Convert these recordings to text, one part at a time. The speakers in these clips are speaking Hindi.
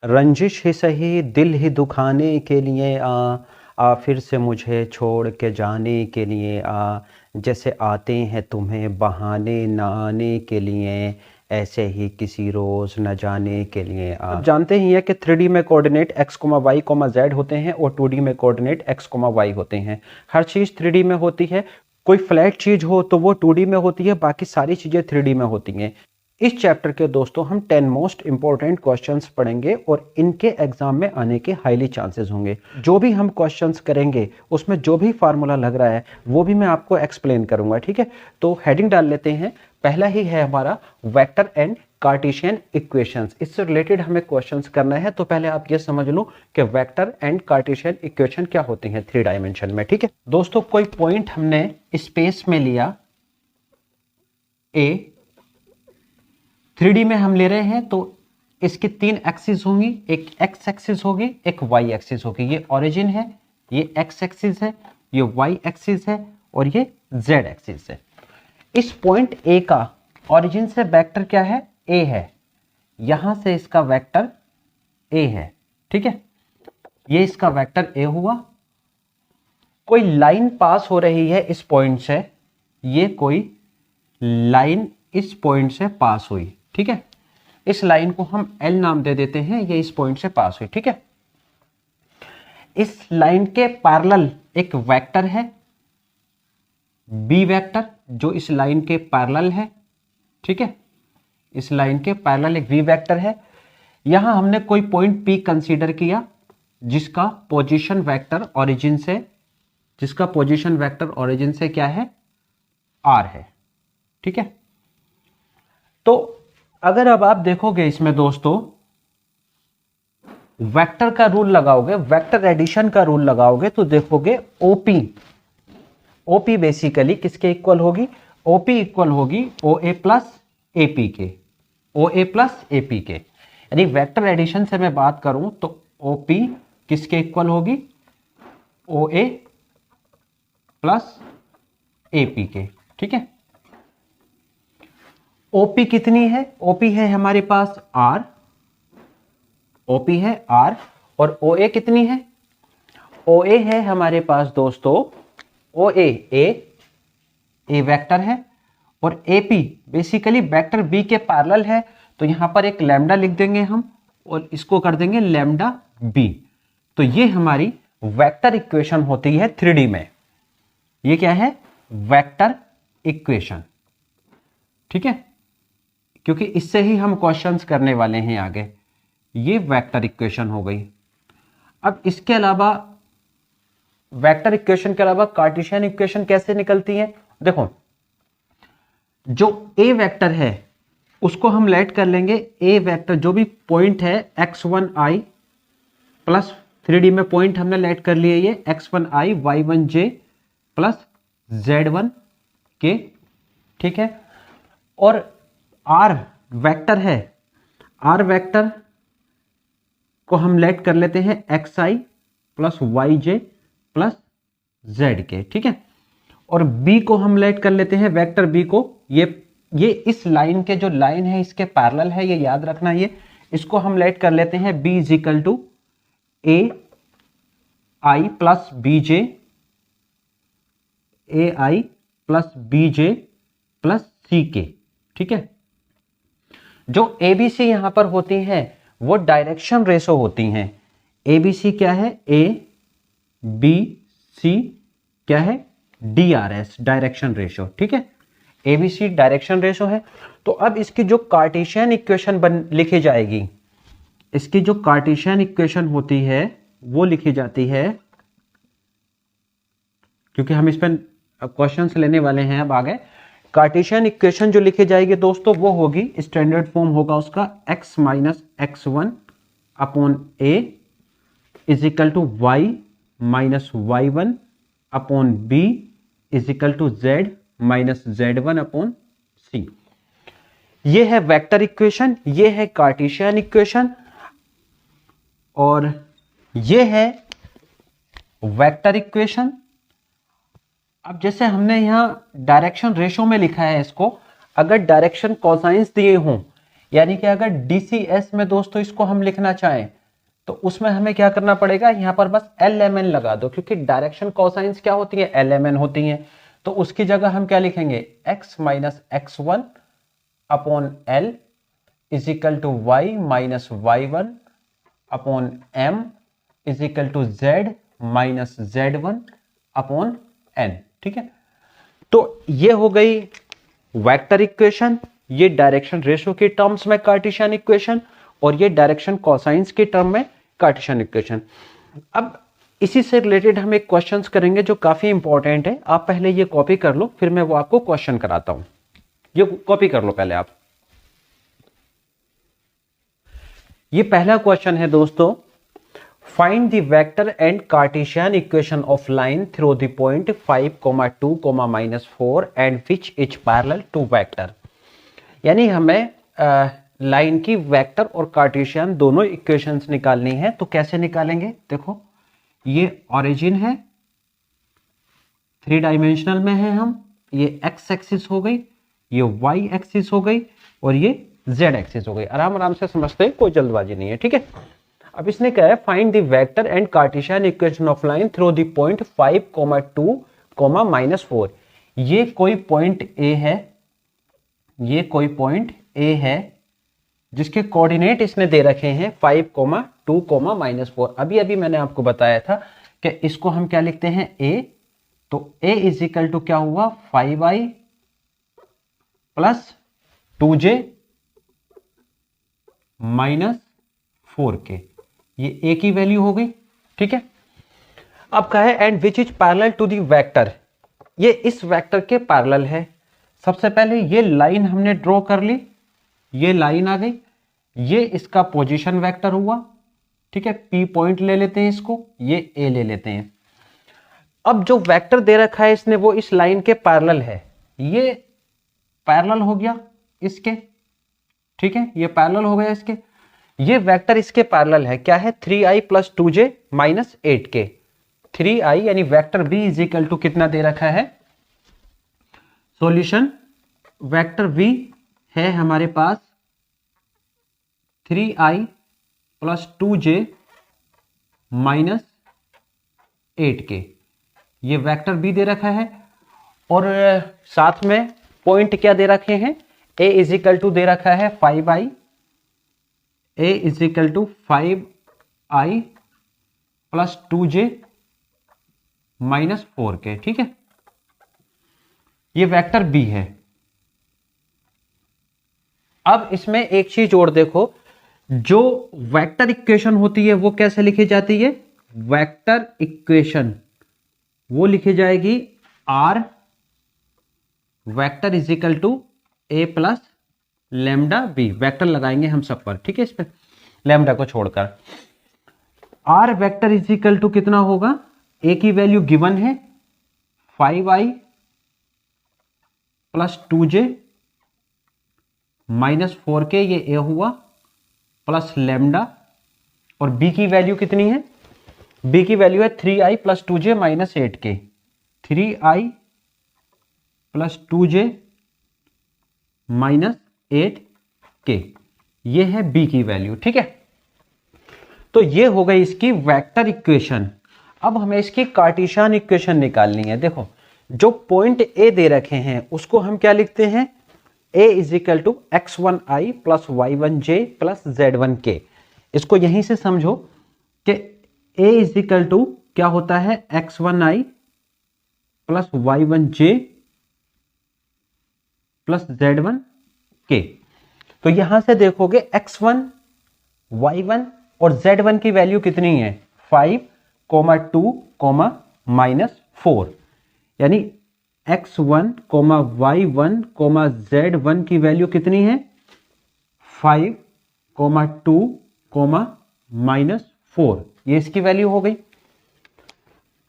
रंजिश ही सही दिल ही दुखाने के लिए आ फिर से मुझे छोड़ के जाने के लिए जैसे आते हैं तुम्हें बहाने न आने के लिए, ऐसे ही किसी रोज़ न जाने के लिए आप जानते ही हैं कि 3D में कोऑर्डिनेट x, y, z होते हैं और 2D में कोऑर्डिनेट x, y होते हैं। हर चीज़ 3D में होती है। कोई फ्लैट चीज़ हो तो वो 2D में होती है, बाकी सारी चीज़ें 3D में होती हैं। इस चैप्टर के दोस्तों हम 10 मोस्ट इंपॉर्टेंट क्वेश्चंस पढ़ेंगे और इनके एग्जाम में आने के हाईली चांसेस होंगे। जो भी हम क्वेश्चंस करेंगे उसमें जो भी फार्मूला लग रहा है वो भी मैं आपको एक्सप्लेन करूंगा, ठीक है। तो हेडिंग डाल लेते हैं। पहला ही है हमारा वेक्टर एंड कार्टेशियन इक्वेशंस। इससे रिलेटेड हमें क्वेश्चंस करना है। तो पहले आप ये समझ लो कि वेक्टर एंड कार्टेशियन इक्वेशन क्या होती हैं 3 डायमेंशन में, ठीक है दोस्तों। कोई पॉइंट हमने स्पेस में लिया ए, 3D में हम ले रहे हैं तो इसकी 3 एक्सिस होंगी, एक एक्स एक्सिस होगी, एक वाई एक्सिस होगी। ये ओरिजिन है, ये एक्स एक्सिस है, ये वाई एक्सिस है और ये जेड एक्सिस है। इस पॉइंट ए का ओरिजिन से वेक्टर क्या है? ए है। यहां से इसका वेक्टर ए है, ठीक है। ये इसका वेक्टर ए हुआ। कोई लाइन पास हो रही है इस पॉइंट से, ये कोई लाइन इस पॉइंट से पास हुई, ठीक है। इस लाइन को हम एल नाम दे देते हैं, ये इस पॉइंट से पास हुई, ठीक है। इस लाइन के पैरेलल एक वेक्टर है बी वेक्टर, जो इस लाइन के पैरेलल है, ठीक है। इस लाइन के पैरेलल एक वी वेक्टर है। यहां हमने कोई पॉइंट पी कंसीडर किया जिसका पोजीशन वेक्टर ओरिजिन से क्या है? आर है, ठीक है। तो अगर अब आप देखोगे इसमें दोस्तों वेक्टर का रूल लगाओगे, वेक्टर एडिशन का रूल लगाओगे तो देखोगे ओपी बेसिकली किसके इक्वल होगी? ओपी इक्वल होगी ओ ए प्लस एपी के, ओ ए प्लस एपी के। यानी वेक्टर एडिशन से मैं बात करूं तो ओपी किसके इक्वल होगी? ओ ए प्लस एपी के, ठीक है। ओपी कितनी है? ओपी है हमारे पास आर, ओपी है आर। और ओ ए कितनी है? ओ ए है हमारे पास दोस्तों ओ ए वेक्टर है और एपी बेसिकली वेक्टर बी के पैरेलल है। तो यहां पर एक लैम्डा लिख देंगे हम और इसको कर देंगे लैम्डा बी। तो ये हमारी वेक्टर इक्वेशन होती है 3D में। ये क्या है? वेक्टर इक्वेशन, ठीक है, क्योंकि इससे ही हम क्वेश्चंस करने वाले हैं आगे। ये वेक्टर इक्वेशन हो गई। अब इसके अलावा वेक्टर इक्वेशन के अलावा कार्टेशियन इक्वेशन कैसे निकलती है? देखो, जो ए वेक्टर है उसको हम लेट कर लेंगे। ए वेक्टर जो भी पॉइंट है x1i प्लस 3D में पॉइंट हमने लेट कर लिए, ये x1i y1j प्लस z1k, ठीक है। और आर वेक्टर है, आर वेक्टर को हम लेट कर लेते हैं xi plus yj plus zk, ठीक है। और b को हम लेट कर लेते हैं वेक्टर b को, ये इस लाइन के जो लाइन है इसके पैरेलल है, ये याद रखना। ये इसको हम लेट कर लेते हैं b is equal to A I plus B J, A I plus B J plus C K, ठीक है। जो एबीसी यहां पर होती हैं वो डायरेक्शन रेशो होती हैं। एबीसी क्या है? ए बी सी क्या है? DRS, डायरेक्शन रेशो, ठीक है। एबीसी डायरेक्शन रेशो है। तो अब इसकी जो कार्टेशियन इक्वेशन लिखी जाएगी, इसकी जो कार्टेशियन इक्वेशन होती है वो लिखी जाती है, क्योंकि हम इस पर क्वेश्चंस लेने वाले हैं अब आगे। कार्टेशियन इक्वेशन जो लिखी जाएगी दोस्तों वो होगी, स्टैंडर्ड फॉर्म होगा उसका x minus x1 upon a is equal to y minus y1 upon b is equal to z minus z1 upon c। ये है वेक्टर इक्वेशन, ये है कार्टेशियन इक्वेशन और ये है वेक्टर इक्वेशन। अब जैसे हमने यहां डायरेक्शन रेशो में लिखा है इसको, अगर डायरेक्शन कोसाइंस दिए हों यानी कि अगर DCS में दोस्तों इसको हम लिखना चाहें तो उसमें हमें क्या करना पड़ेगा, यहां पर बस LMN लगा दो, क्योंकि डायरेक्शन कोसाइंस क्या होती है, LMN होती हैं। तो उसकी जगह हम क्या लिखेंगे, x minus x1 upon L is equal to y minus y1 upon m is equal to z minus z1 upon n। ठीक है, तो ये हो गई वेक्टर इक्वेशन, ये डायरेक्शन रेशियो के टर्म्स में कार्टेशियन इक्वेशन, और ये डायरेक्शन कोसाइंस के टर्म में कार्टेशियन इक्वेशन। अब इसी से रिलेटेड हम एक क्वेश्चंस करेंगे जो काफी इंपॉर्टेंट है। आप पहले ये कॉपी कर लो, फिर मैं वो आपको क्वेश्चन कराता हूं। ये कॉपी कर लो पहले आप। ये पहला क्वेश्चन है दोस्तों, find the vector and Cartesian equation of line through the point 5, 2, -4 and which is parallel to vector. यानी हमें लाइन की वेक्टर और कार्टेशियन दोनों इक्वेशंस निकालनी है। तो कैसे निकालेंगे, देखो ये ओरिजिन है, 3 डायमेंशनल में है हम, ये x एक्सिस हो गई, ये y एक्सिस हो गई, और ये z एक्सिस हो गई। आराम आराम से समझते हैं, कोई जल्दबाजी नहीं है। ठीक है, अब इसने कहा है find the vector and Cartesian equation of line through the point 5, 2, -4। ये कोई पॉइंट A है, ये कोई पॉइंट A है जिसके कोऑर्डिनेट इसने दे रखे हैं 5, 2, -4। अभी अभी मैंने आपको बताया था कि इसको हम क्या लिखते हैं, A। तो A इज इक्वल टू क्या हुआ, 5i plus 2j minus 4k, ये A की वैल्यू हो गई। ठीक है, अब कहा है and which is parallel to the vector, ये इस वेक्टर के पैरेलल है। सबसे पहले ये लाइन हमने ड्रॉ कर ली, ये लाइन आ गई, ये इसका पोजीशन वेक्टर हुआ। ठीक है, P पॉइंट ले लेते हैं इसको, ये A ले लेते हैं। अब जो वेक्टर दे रखा है इसने वो इस लाइन के पैरेलल है, ये पैरेलल हो गया इसके। ठीक है, ये पैरेलल हो गया इसके, ये वेक्टर इसके पैरेलल है। क्या है, 3i plus 2j minus 8k। 3i यानी vector B is equal to कितना दे रखा है, सॉल्यूशन वेक्टर V है हमारे पास 3i plus 2j minus 8k, ये वेक्टर B दे रखा है। और साथ में पॉइंट क्या दे रखे हैं, A इज इक्वल टू दे रखा है 5i, A is equal to 5i plus 2j minus 4k। ठीक है, ये वेक्टर B है। अब इसमें एक चीज और देखो, जो वेक्टर इक्वेशन होती है वो कैसे लिखी जाती है, वेक्टर इक्वेशन वो लिखी जाएगी R vector is equal to A plus lambda B। Vector लगाएंगे हम सब पर, ठीक है, इस पे लैम्डा को छोड़कर। R vector is equal to कितना होगा, A की वैल्यू गिवन है 5i plus 2j minus 4k, ये A हुआ, प्लस लैम्डा, और B की वैल्यू कितनी है, B की वैल्यू है 3i plus 2j minus 8k। 3i plus 2j minus 8k, ये है B की वैल्यू। ठीक है, तो ये हो गई इसकी वेक्टर इक्वेशन। अब हमें इसकी कार्टेशियन इक्वेशन निकालनी है। देखो, जो पॉइंट A दे रखे हैं उसको हम क्या लिखते हैं, A is equal to x1i plus y1j plus z1k। इसको यहीं से समझो कि A इज इक्वल टू क्या होता है, x1i plus y1j plus z1k। तो यहां से देखोगे x1, y1 और z1 की वैल्यू कितनी है, 5, 2, माइनस 4। यानी x1, y1, z1 की वैल्यू कितनी है, 5, 2, माइनस 4, ये इसकी वैल्यू हो गई।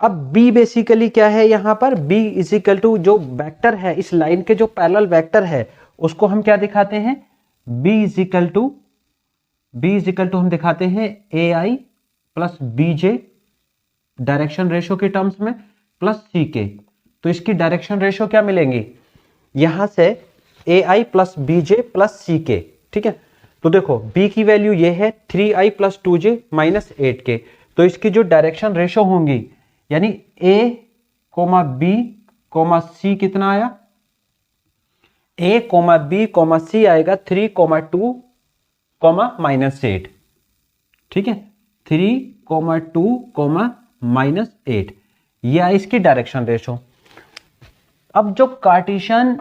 अब B बेसिकली क्या है, यहां पर B इज इक्वल टू जो वेक्टर है, इस लाइन के जो पैरेलल वेक्टर है उसको हम क्या दिखाते हैं, B इज इक्वल टू हम दिखाते हैं AI plus BJ direction ratio के टर्म्स में प्लस CK। तो इसकी डायरेक्शन रेशियो क्या मिलेंगी, यहां से AI plus BJ plus CK। ठीक है, तो देखो b की वैल्यू ये है 3i plus 2j minus 8k, तो इसकी जो डायरेक्शन रेशो होंगी यानी a comma b comma c कितना आया, a comma b comma c आएगा 3 कोमा 2 कोमा माइनस 8, ठीक है, 3 कोमा 2 कोमा माइनस 8, ये आई इसकी डायरेक्शन रेशो। अब जो कार्टेशियन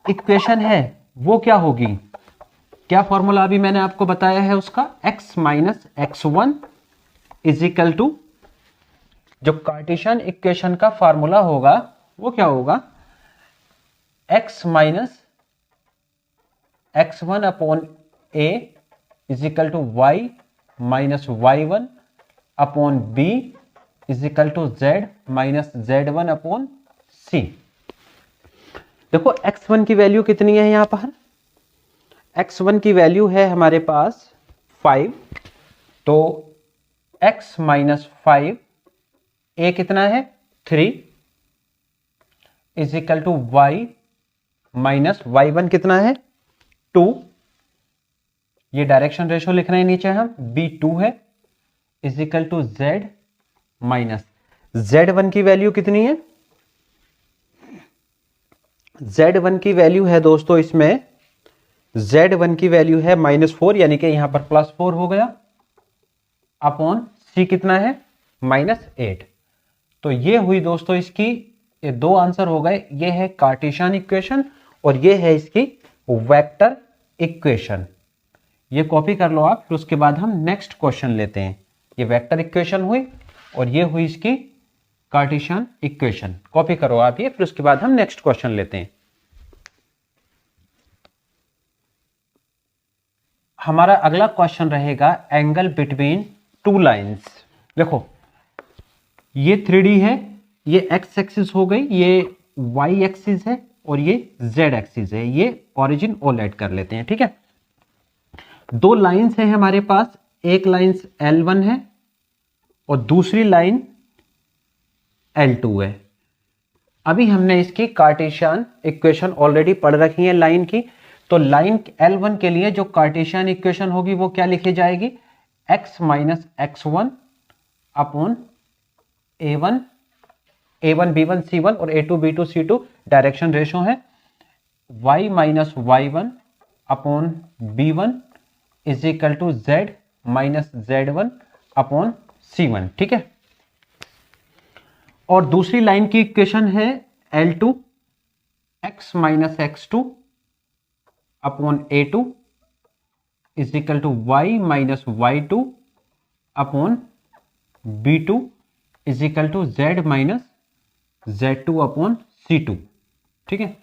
इक्वेशन है वो क्या होगी, क्या फॉर्मूला अभी मैंने आपको बताया है उसका, x minus x1 is equal to, जो कार्टेशियन इक्वेशन का फॉर्मूला होगा वो क्या होगा, x minus x1 upon a is equal to y minus y1 upon b is equal to z minus z1 upon c। देखो x1 की वैल्यू कितनी है यहां पर, x1 की वैल्यू है हमारे पास 5, तो x माइनस 5, a कितना है 3 is equal to y minus y1 कितना है 2, ये डायरेक्शन रेशो लिख रहे हैं नीचे हम, b2 है is equal to z minus z1 की वैल्यू कितनी है, z1 की वैल्यू है दोस्तों इसमें, z1 की वैल्यू है -4 यानी कि यहां पर +4 हो गया, अपॉन c कितना है -8। तो ये हुई दोस्तों इसकी, ये दो आंसर हो गए, ये है कार्टेशियन इक्वेशन और ये है इसकी वेक्टर इक्वेशन। ये कॉपी कर लो आप, फिर उसके बाद हम नेक्स्ट क्वेश्चन लेते हैं। ये वेक्टर इक्वेशन हुई और ये हुई इसकी कार्टेशियन इक्वेशन, कॉपी करो आप ये, फिर उसके बाद हम नेक्स्ट क्वेश्चन लेते हैं। हमारा अगला क्वेश्चन रहेगा एंगल बिटवीन टू लाइंस। देखो ये 3D है, ये x एक्सिस हो गई, ये y एक्सिस है और ये z एक्सिस है, ये ओरिजिन ओलेट कर लेते हैं, ठीक है। दो लाइंस है हमारे पास, एक लाइन L1 है और दूसरी लाइन L2 है। अभी हमने इसकी कार्टेशियन इक्वेशन ऑलरेडी पढ़ रखी है लाइन की, तो लाइन L1 के लिए जो कार्टेशियन इक्वेशन होगी वो क्या लिखी जाएगी, x minus x1 upon a1 b1 c1 और a2 b2 c2 direction ratio है, y minus y1 upon b1 is equal to z minus z1 upon c1, ठीक है। और दूसरी लाइन की इक्वेशन है L2 x minus x2 upon a2 is equal to y minus y2 upon b2 is equal to z minus z2 upon c2, ठीक है।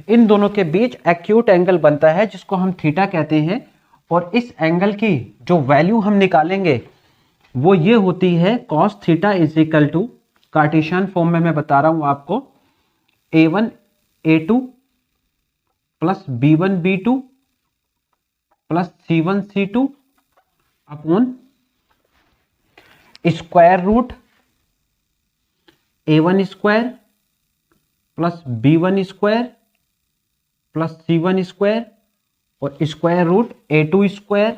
इन दोनों के बीच एक्यूट एंगल बनता है जिसको हम थीटा कहते हैं, और इस एंगल की जो वैल्यू हम निकालेंगे वो ये होती है cos theta is equal to, Cartesian form में मैं बता रहा हूं आपको, a1 a2 plus b1 b2 plus c1 c2 upon square root a1 square plus b1 square plus c1 square और square root a2 square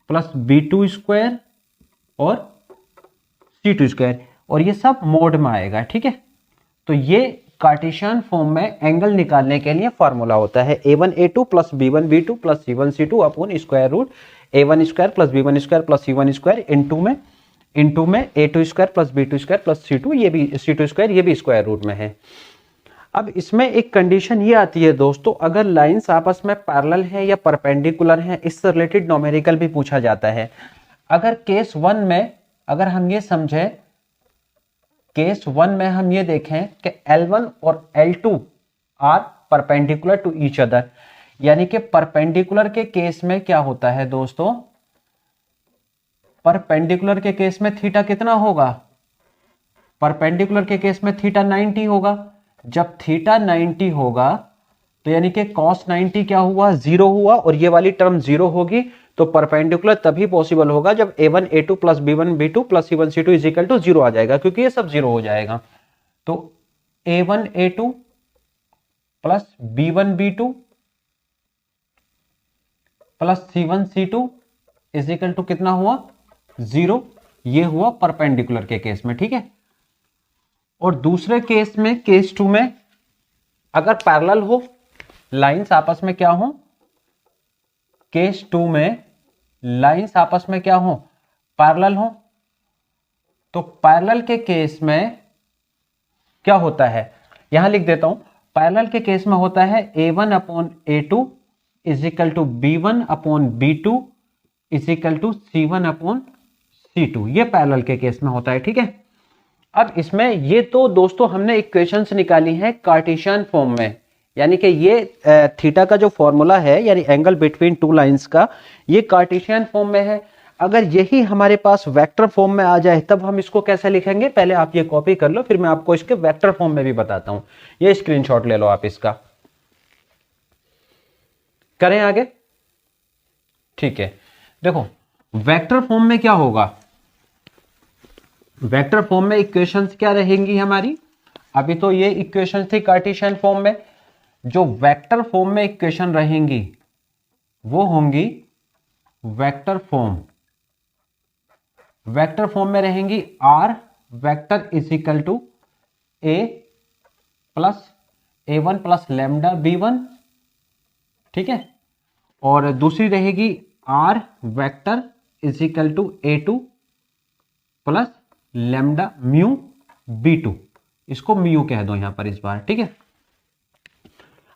plus b2 square और c2 स्क्वायर, और ये सब मोड में आएगा, ठीक है। तो ये कार्टेशियन फॉर्म में एंगल निकालने के लिए फॉर्मूला होता है a1 a2 plus b1 b2 plus c1 c2 upon square root a1 square plus b1 square plus c1 square into में a2 square plus b2 square plus c2, ये भी c2 स्क्वायर, ये भी स्क्वायर रूट में है। अब इसमें एक कंडीशन ये आती है दोस्तों, अगर लाइंस आपस में पैरेलल है या परपेंडिकुलर है, इससे रिलेटेड न्यूमेरिकल भी पूछा जाता है। अगर केस 1 में अगर हम ये समझे, केस 1 में हम ये देखें कि L1 और L2 are perpendicular to each other, यानी कि परपेंडिकुलर के केस में क्या होता है दोस्तों, परपेंडिकुलर के केस में थीटा कितना होगा, परपेंडिकुलर के केस में थीटा 90 होगा। जब थीटा 90 होगा तो यानी कि cos 90 क्या हुआ, 0 हुआ, और ये वाली टर्म 0 होगी, तो परपेंडिकुलर तभी पॉसिबल होगा जब a1 a2 plus b1 b2 plus c1 c2 is equal to 0 आ जाएगा, क्योंकि ये सब 0 हो जाएगा। तो a1 a2 plus b1 b2 plus C1 C2 is equal to कितना हुआ 0। ये हुआ परपेंडिकुलर के केस में, ठीक है। और दूसरे केस में, केस 2 में अगर पैरेलल हो, लाइंस आपस में क्या हो, केस 2 में लाइंस आपस में क्या हो, पैरेलल हो। तो पैरेलल के केस में क्या होता है, यहां लिख देता हूं। पैरेलल के केस में होता है A1/A2 is equal to B1/B2 is equal to C1/C2। ये पैरेलल के केस में होता है, ठीक है। अब इसमें ये तो दोस्तों हमने इक्वेशंस निकाली हैं कार्टेशियन फॉर्म में, यानी कि ये थीटा का जो फॉर्मूला है, यानी एंगल बिटवीन टू लाइंस का, ये कार्टेशियन फॉर्म में है। अगर यही हमारे पास वेक्टर फॉर्म में आ जाए तब हम इसको कैसे लिखेंगे, पहले आप ये कॉपी कर लो, फिर मैं आपको इसके वेक्टर फॉर्म में भी बताता हूं। ये स्क्रीनशॉट ले लो आप इसका। करें आगे, ठीक है। देखो वेक्टर फॉर्म में क्या होगा, वेक्टर फॉर्म में इक्वेशंस क्या रहेंगी हमारी, अभी तो ये इक्वेशन थी कार्टेशियन फॉर्म में। जो वेक्टर फॉर्म में इक्वेशन रहेंगी वो होंगी वेक्टर फॉर्म। वेक्टर फॉर्म में रहेंगी R vector is equal to A plus A1 plus lambda B1, ठीक है। और दूसरी रहेगी R vector is equal to A2 plus lambda mu B2। इसको म्यू कह दो यहां पर इस बार, ठीक है।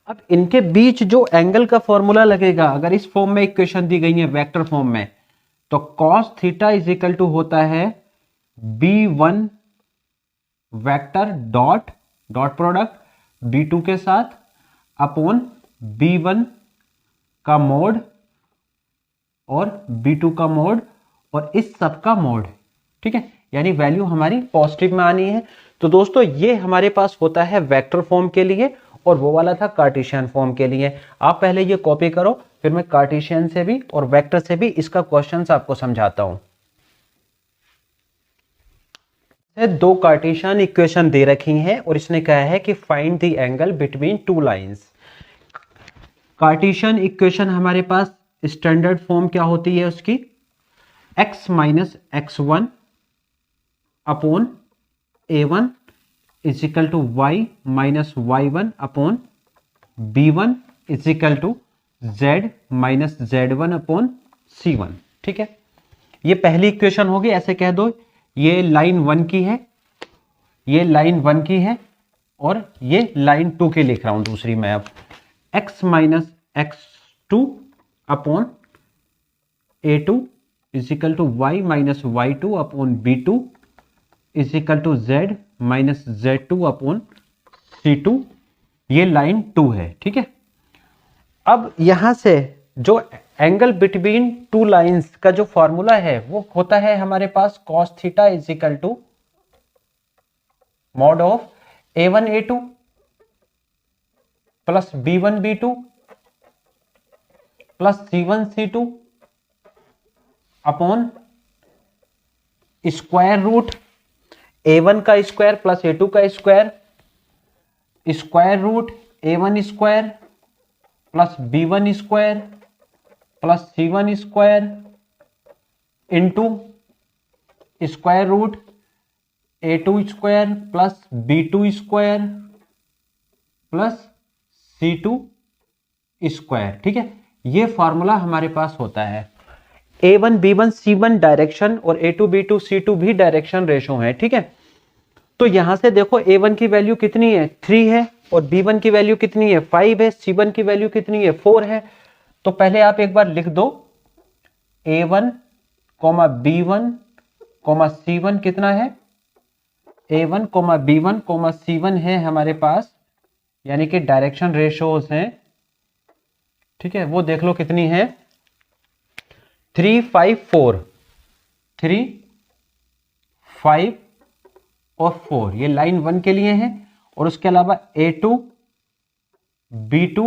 अब इनके बीच जो एंगल का फॉर्मूला लगेगा, अगर इस फॉर्म में इक्वेशन दी गई है वेक्टर फॉर्म में, तो cos theta is equal to होता है B1 vector dot product B2 के साथ अपॉन B1 का मोड और B2 का मोड और इस सब का मोड, ठीक है। यानी वैल्यू हमारी पॉजिटिव में आनी है। तो दोस्तों ये हमारे पास होता है वेक्टर फॉर्म के लिए, और वो वाला था कार्टेशियन फॉर्म के लिए। आप पहले ये कॉपी करो, फिर मैं कार्टेशियन से भी और वेक्टर से भी इसका क्वेश्चन आपको समझाता हूं। दो कार्टेशियन इक्वेशन दे रखी हैं और इसने कहा है कि find the angle between two lines. Cartesian equation हमारे पास स्टैंडर्ड फॉर्म क्या होती है उसकी, x minus x1 upon A1 is equal to y minus y1 upon B1 is equal to z minus z1 upon C1, ठीक है। ये पहली इक्वेशन होगी, ऐसे कह दो ये लाइन 1 की है, ये लाइन 1 की है और ये लाइन 2 की लिख रहा हूं दूसरी मैं। अब x minus x2 upon A2 is equal to y minus y2 upon B2 is equal to z minus z2 upon C2। ये लाइन 2 है, ठीक है। अब यहां से जो एंगल बिटवीन टू लाइंस का जो फॉर्मूला है वो होता है हमारे पास cos theta is equal to mod of A1 A2 plus B1 B2 plus C1 C2 upon square root A1 का स्क्वायर प्लस A2 का square, square root A1 square plus B1 square plus C1 square into square root A2 square plus B2 square plus C2 square, ठीक है। ये फॉर्मूला हमारे पास होता है। A1 B1 C1 डायरेक्शन और A2 B2 C2 भी डायरेक्शन रेशो है, ठीक है। तो यहां से देखो A1 की वैल्यू कितनी है 3 है और B1 की वैल्यू कितनी है 5 है, C1 की वैल्यू कितनी है 4 है। तो पहले आप एक बार लिख दो A1, B1, C1 कितना है, A1, B1, C1 है हमारे पास, यानी कि डायरेक्शन रेशोज हैं, ठीक है। वो देख लो कितनी है 3, 5, 4, 3, 5 और 4, ये लाइन 1 के लिए है। और उसके अलावा A2, B2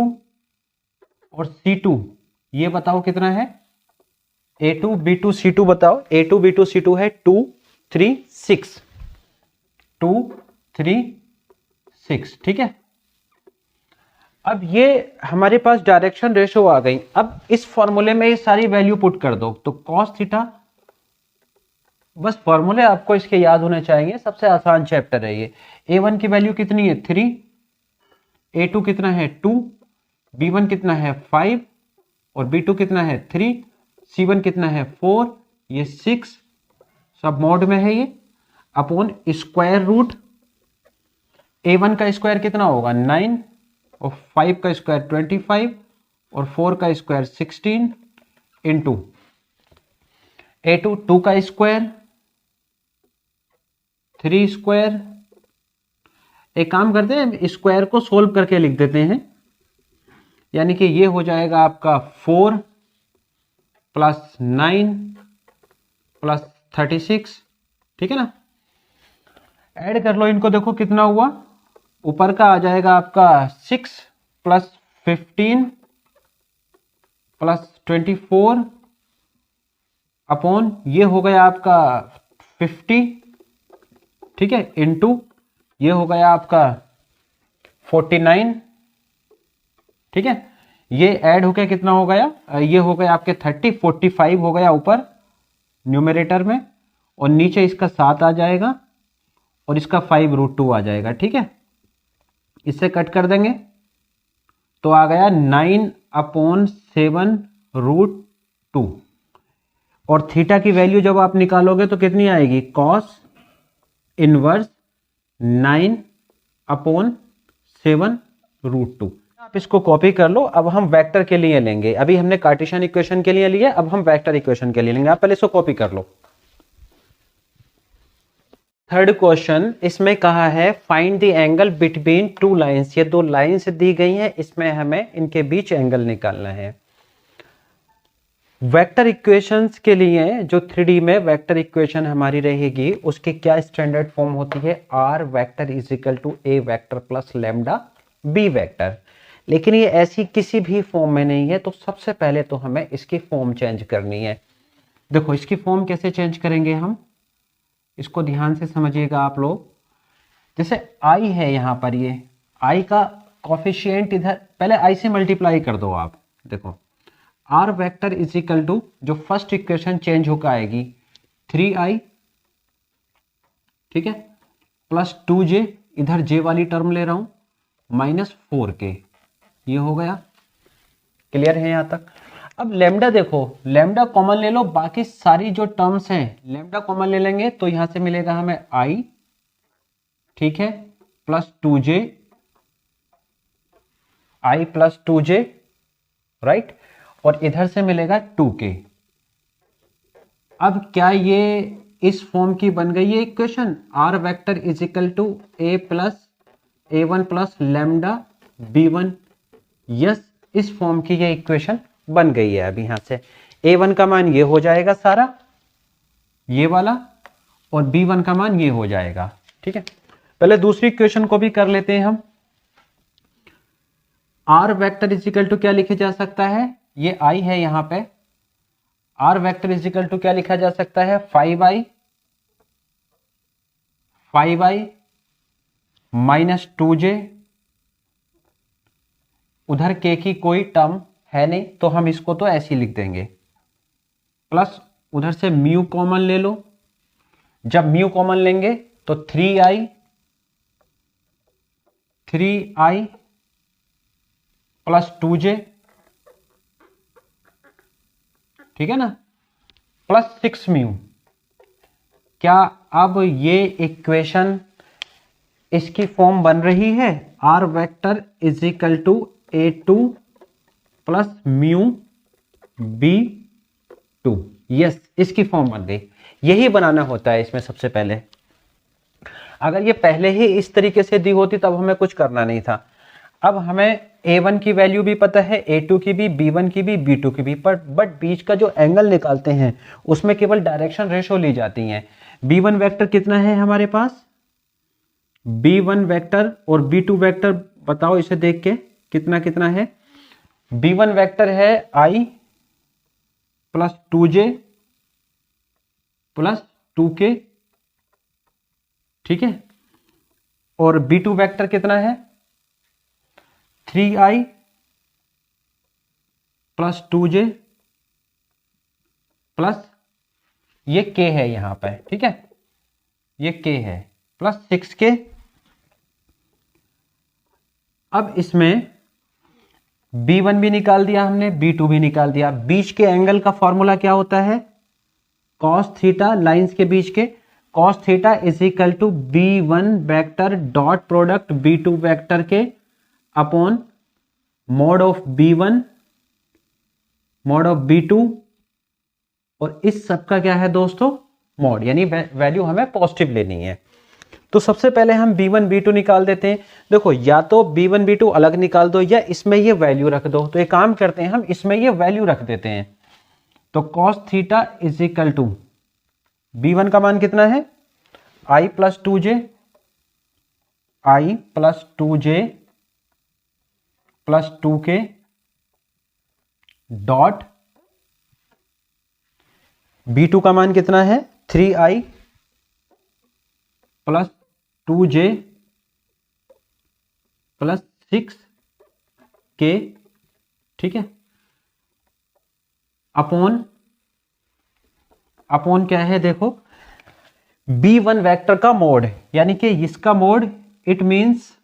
और C2, ये बताओ कितना है A2, B2, C2 बताओ। A2, B2, C2 है 2, 3, 6, 2, 3, 6, ठीक है। अब ये हमारे पास डायरेक्शन रेशो आ गई। अब इस फॉर्मूले में ये सारी वैल्यू पुट कर दो, तो कॉस थीटा, बस फॉर्मूले आपको इसके याद होने चाहिए, सबसे आसान चैप्टर है ये। A1 की वैल्यू कितनी है 3, A2 कितना है 2, B1 कितना है 5 और B2 कितना है 3, C1 कितना है 4, ये 6 सब मोड में है ये, अपॉन स्क्वायर रूट A1 का स्क्वायर कितना होगा 9 और 5 का स्क्वायर 25 और 4 का स्क्वायर 16 इंटू A2 2 का स्क्वायर 3 स्क्वायर। एक काम करते हैं, स्क्वायर को सोल्व करके लिख देते हैं, यानी कि ये हो जाएगा आपका 4 प्लस 9 प्लस 36, ठीक है ना। ऐड कर लो इनको, देखो कितना हुआ, ऊपर का आ जाएगा आपका 6 प्लस 15 प्लस 24 अपॉन ये हो गया आपका 50, ठीक है, इंटू ये हो गया आपका 49, ठीक है। ये ऐड होकर कितना हो गया, ये हो गया आपके 30, 45 हो गया ऊपर न्यूमरेटर में, और नीचे इसका 7 आ जाएगा और इसका 5√2 आ जाएगा, ठीक है। इससे कट कर देंगे तो आ गया 9/7√2, और थीटा की वैल्यू जब आप निकालोगे तो कितनी आएगी, कॉस इनवर्स 9/7√2। आप इसको कॉपी कर लो। अब हम वेक्टर के लिए लेंगे, अभी हमने कार्टेशियन इक्वेशन के लिए लिया, अब हम वेक्टर इक्वेशन के लिए लेंगे। आप पहले इसको कॉपी कर लो। थर्ड क्वेश्चन, इसमें कहा है find the angle between two lines. ये दो लाइंस दी गई हैं, इसमें हमें इनके बीच एंगल निकालना है। वेक्टर इक्वेशंस के लिए जो 3D में वेक्टर इक्वेशन हमारी रहेगी, उसकी क्या स्टैंडर्ड फॉर्म होती है, are vector is equal to A vector plus lambda B vector. लेकिन ये ऐसी किसी भी फॉर्म में नहीं है, तो सबसे पहले तो हमें इसकी फॉर्म चेंज करनी है। देखो इसकी फॉर्म कैसे चेंज करेंगे हम, इसको ध्यान से समझिएगा आप लोग। जैसे आई है यहाँ पर, ये आई का कॉफिशिएंट इधर, पहले आई से मल्टीप्लाई कर दो आप। देखो R vector is equal to, जो फर्स्ट इक्वेशन चेंज होकर आएगी 3i, ठीक है, प्लस 2j, इधर j वाली टर्म ले रहा हूं, माइनस 4k, ये हो गया। क्लियर है यहां तक। अब लेमडा देखो, लेमडा कॉमन ले लो, बाकी सारी जो टर्म्स हैं लेमडा कॉमन ले लेंगे तो यहां से मिलेगा हमें i, ठीक है, plus 2j, i plus 2j, right, और इधर से मिलेगा 2k। अब क्या ये इस फॉर्म की बन गई है equation, R vector is equal to A plus a1 plus lambda b1। Yes, इस फॉर्म की ये इक्वेशन बन गई है। अब यहां से a1 का मान ये हो जाएगा सारा, ये वाला, और b1 का मान ये हो जाएगा, ठीक है। पहले दूसरी इक्वेशन को भी कर लेते हैं हम। R vector is equal to क्या लिखे जा सकता है, ये i है यहां पे, R vector is equal to क्या लिखा जा सकता है 5i माइनस 2j, उधर k की कोई टर्म है नहीं तो हम इसको तो ऐसे ही लिख देंगे, प्लस उधर से म्यू कॉमन ले लो। जब म्यू कॉमन लेंगे तो 3i प्लस 2j, ठीक है ना, प्लस 6 म्यू। क्या अब ये इक्वेशन इसकी फॉर्म बन रही है, are vector is equal to a2 plus mu b2। Yes, इसकी फॉर्म बन गई। यही बनाना होता है इसमें सबसे पहले। अगर ये पहले ही इस तरीके से दी होती तब हमें कुछ करना नहीं था। अब हमें a1 की वैल्यू भी पता है, a2 की भी, b1 की भी, b2 की भी, बट बीच का जो एंगल निकालते हैं उसमें केवल डायरेक्शन रेशो ली जाती हैं। b1 वेक्टर कितना है हमारे पास, b1 वेक्टर और b2 वेक्टर बताओ इसे देख के कितना कितना है। b1 वेक्टर है i plus 2j plus 2k, ठीक है, और b2 वेक्टर कितना है 3i प्लस 2j प्लस ये k है यहां पे, ठीक है, ये k है प्लस 6k। अब इसमें b1 भी निकाल दिया हमने, b2 भी निकाल दिया। बीच के एंगल का फॉर्मूला क्या होता है? कॉस थीटा, लाइंस के बीच के cos theta is equal to b1 vector dot product b2 vector के upon mod of b1 mod of b2, और इस सब का क्या है दोस्तों? मॉड, यानी वैल्यू हमें पॉजिटिव लेनी है। तो सबसे पहले हम b1 b2 निकाल देते हैं। देखो, या तो b1 b2 अलग निकाल दो या इसमें ये वैल्यू रख दो। तो एक काम करते हैं, हम इसमें ये वैल्यू रख देते हैं। तो cos theta is equal to b1 का मान कितना है? i plus 2j, i plus 2j plus 2k dot b2 का मान कितना है? 3i plus 2j plus 6k, ठीक है, अपॉन क्या है? देखो, b1 वेक्टर का मोड, यानी कि इसका मोड, इट मींस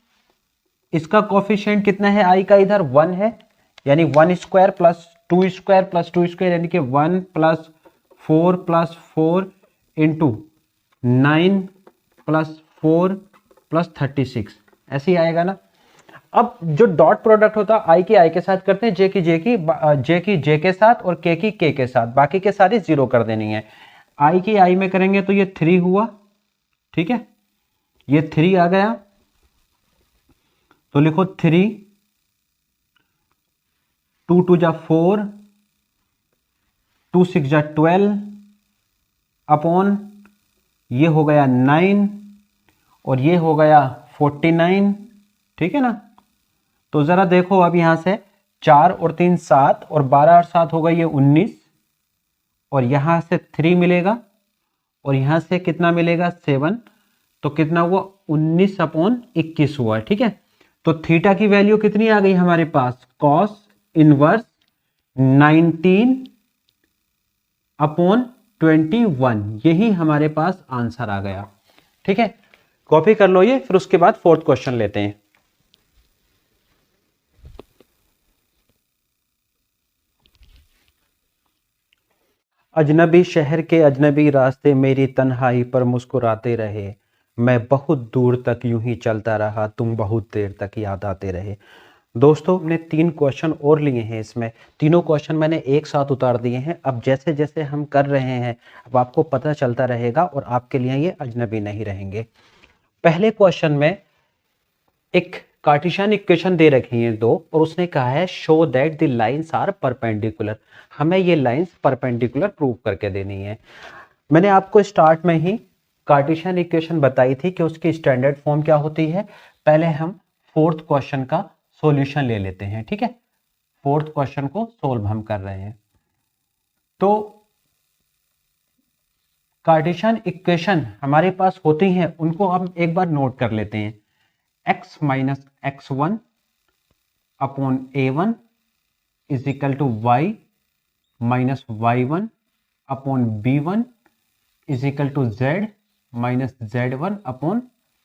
इसका कोफिशिएंट कितना है? i का इधर 1 है, यानी 1 square plus 2 square plus 2 square, यानी कि 1 प्लस 4 इंटू 9 प्लस 4 प्लस 36, ऐसे ही आएगा ना। अब जो डॉट प्रोडक्ट होता है i की i के साथ करते हैं, j की j के साथ और k की k के साथ, बाकी के सारे जीरो कर देनी है। i की i में करेंगे तो ये 3 हुआ, ठीक है, ये 3 आ गया, तो लिखो 3, 2 2 जा 4, 2 6 जा 12 अपॉन ये हो गया 9 और ये हो गया 49, ठीक है ना। तो जरा देखो, अब यहां से 4 और 3 7 और 12 और 7 हो गई ये 19, और यहां से 3 मिलेगा और यहां से कितना मिलेगा? 7, तो कितना हुआ? 19 अपॉन 21 हुआ, ठीक है। तो थीटा की वैल्यू कितनी आ गई हमारे पास? कॉस इनवर्स 19 अपॉन 21, यही हमारे पास आंसर आ गया, ठीक है। कॉपी कर लो ये, फिर उसके बाद फोर्थ क्वेश्चन लेते हैं। अजनबी शहर के अजनबी रास्ते मेरी तन्हाई पर मुस्कुराते रहे, मैं बहुत दूर तक यूं ही चलता रहा, तुम बहुत देर तक याद आते रहे। दोस्तों, हमने 3 क्वेश्चन और लिए हैं, इसमें तीनों क्वेश्चन मैंने एक साथ उतार दिए हैं। अब जैसे जैसे हम कर रहे हैं, अब आपको पता चलता रहेगा और आपके लिए ये अजनबी नहीं रहेंगे। पहले क्वेश्चन में एक कार्टेशियन इक्वेशन दे रखी है 2, और उसने कहा है show that the lines are perpendicular, हमें ये लाइंस परपेंडिकुलर प्रूव करके देनी है। मैंने आपको स्टार्ट में ही कार्टेशियन इक्वेशन बताई थी कि उसकी स्टैंडर्ड फॉर्म क्या होती है। पहले हम फोर्थ क्वेश्चन का सॉल्यूशन ले लेते हैं, ठीक है। फोर्थ क्वेश्चन को सोल्व हम कर रहे हैं। तो कार्टेशियन इक्वेशन हमारे पास होती हैं, उनको हम एक बार नोट कर लेते हैं। x minus x1 upon a1 is equal to y minus y1 upon b1 is equal to z minus z1 upon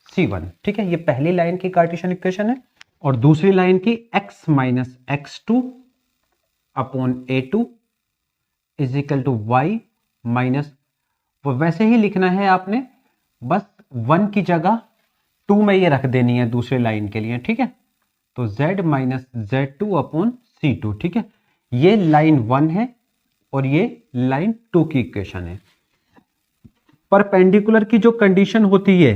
c1, ठीक है। ये पहली लाइन की कार्टेशियन इक्वेशन है। और दूसरी लाइन की x minus x2 upon a2 is equal to y minus, वो वैसे ही लिखना है आपने, बस 1 की जगह 2 में ये रख देनी है दूसरी लाइन के लिए, ठीक है। तो z minus z2 upon c2, ठीक है। ये लाइन 1 है और ये लाइन 2 की इक्वेशन है। परपेंडिकुलर की जो कंडीशन होती है,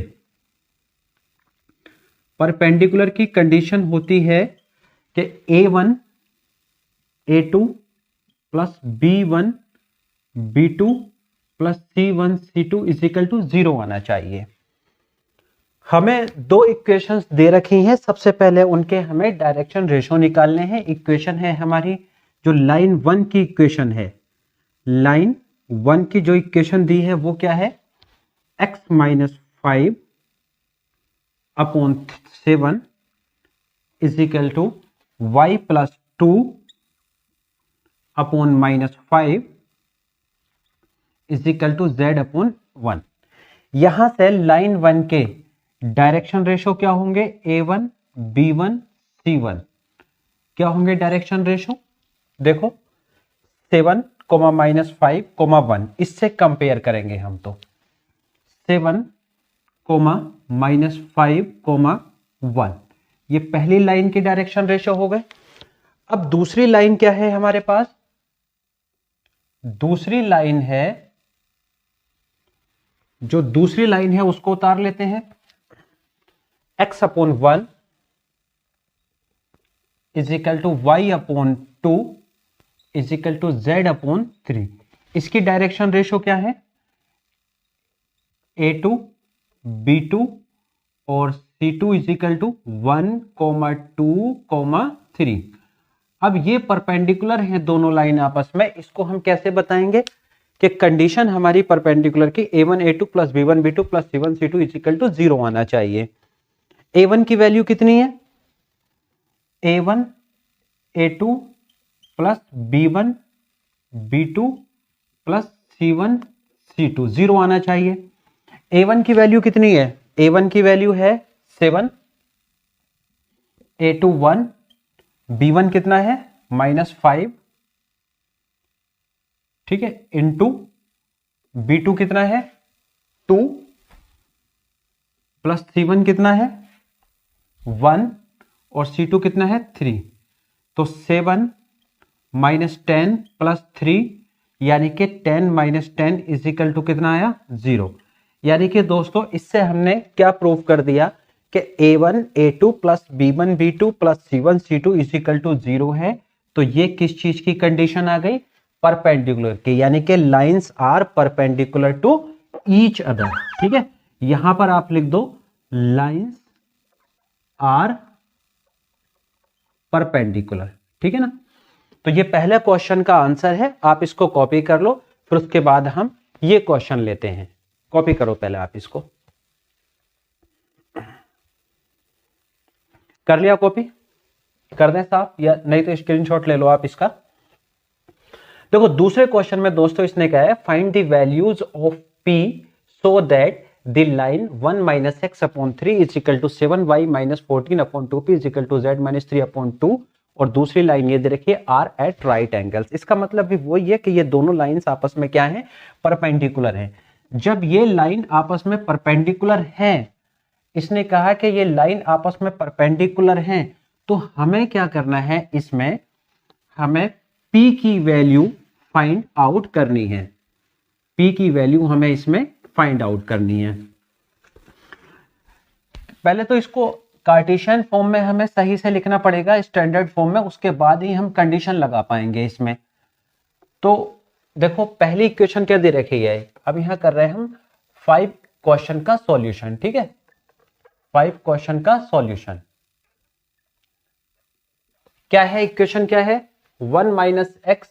परपेंडिकुलर की कंडीशन होती है कि a1 a2 plus b1 b2 plus c1 c2 is equal to 0 आना चाहिए। हमें 2 इक्वेशंस दे रखी हैं, सबसे पहले उनके हमें डायरेक्शन रेशो निकालने हैं। इक्वेशन है हमारी जो लाइन 1 की इक्वेशन है, लाइन 1 की जो इक्वेशन दी है वो क्या है? x minus 5 upon 7 is equal to y plus 2 upon -5 is equal to z upon 1। यहां से लाइन 1 के डायरेक्शन रेशो क्या होंगे, a1 b1 c1 क्या होंगे डायरेक्शन रेशो, देखो 7 -5 1, इससे कंपेयर करेंगे हम। तो 7 -5 1 ये पहली लाइन की डायरेक्शन रेशो हो गए। अब दूसरी लाइन क्या है हमारे पास, दूसरी लाइन है, जो दूसरी लाइन है उसको उतार लेते हैं। x upon 1 is equal to y upon 2 is equal to z upon 3। इसकी डायरेक्शन रेशो क्या है, a2 b2 और c2 इज इक्वल टू 1 2 3। अब ये परपेंडिकुलर हैं दोनों लाइन आपस में, इसको हम कैसे बताएंगे कि कंडीशन हमारी परपेंडिकुलर की a1 a2 plus b1 b2 plus c1 c2 is equal to 0 आना चाहिए। a1 की वैल्यू कितनी है, a1 a2 plus b1 b2 plus c1 c2 0 आना चाहिए। a1 की वैल्यू कितनी है, a1 की वैल्यू है 7, a2 1, b1 कितना है -5, ठीक है, इंटू b2 कितना है 2 प्लस c1 कितना है 1 और c2 कितना है 3। तो 7 -10 प्लस 3 यानी कि 10 - 10 इज इक्वल टू कितना आया 0। यानी कि दोस्तों इससे हमने क्या प्रूव कर दिया कि a1 a2 plus b1 b2 plus c1 c2 is equal to 0 है। तो ये किस चीज की कंडीशन आ गई, परपेंडिकुलर की, यानी कि lines are perpendicular to each other. ठीक है, यहां पर आप लिख दो लाइंस आर परपेंडिकुलर। ठीक है ना, तो ये पहले क्वेश्चन का आंसर है, आप इसको कॉपी कर लो, फिर उसके बाद हम ये क्वेश्चन लेते हैं। कॉपी करो पहले आप इसको, कर लिया कॉपी, कर दें साहब, या नहीं तो स्क्रीनशॉट ले लो आप इसका। देखो दूसरे क्वेश्चन में दोस्तों इसने कहा है find the values of p so that the line 1 - x upon 3 is equal to 7y - 14 upon 2p is equal to z - 3 upon 2। और दूसरी लाइन ये दे रखी है आर एट राइट एंगल्स। इसका मतलब भी वही है कि ये दोनों लाइंस आपस में क्या है, परपेंडिकुलर है। जब ये लाइन आपस में परपेंडिकुलर है, इसने कहा कि ये लाइन आपस में परपेंडिकुलर है, तो हमें क्या करना है, इसमें हमें p की वैल्यू फाइंड आउट करनी है। p की वैल्यू हमें इसमें फाइंड आउट करनी है। पहले तो इसको कार्टेशियन फॉर्म में हमें सही से लिखना पड़ेगा, स्टैंडर्ड फॉर्म में, उसके बाद ही हम कंडीशन लगा पाएंगे इसमें। तो देखो पहली इक्वेशन क्या दे रखी है, अब यहां कर रहे हैं हम 5 क्वेश्चन का सॉल्यूशन। ठीक है, 5 क्वेश्चन का सॉल्यूशन क्या है, इक्वेशन क्या है, 1 - x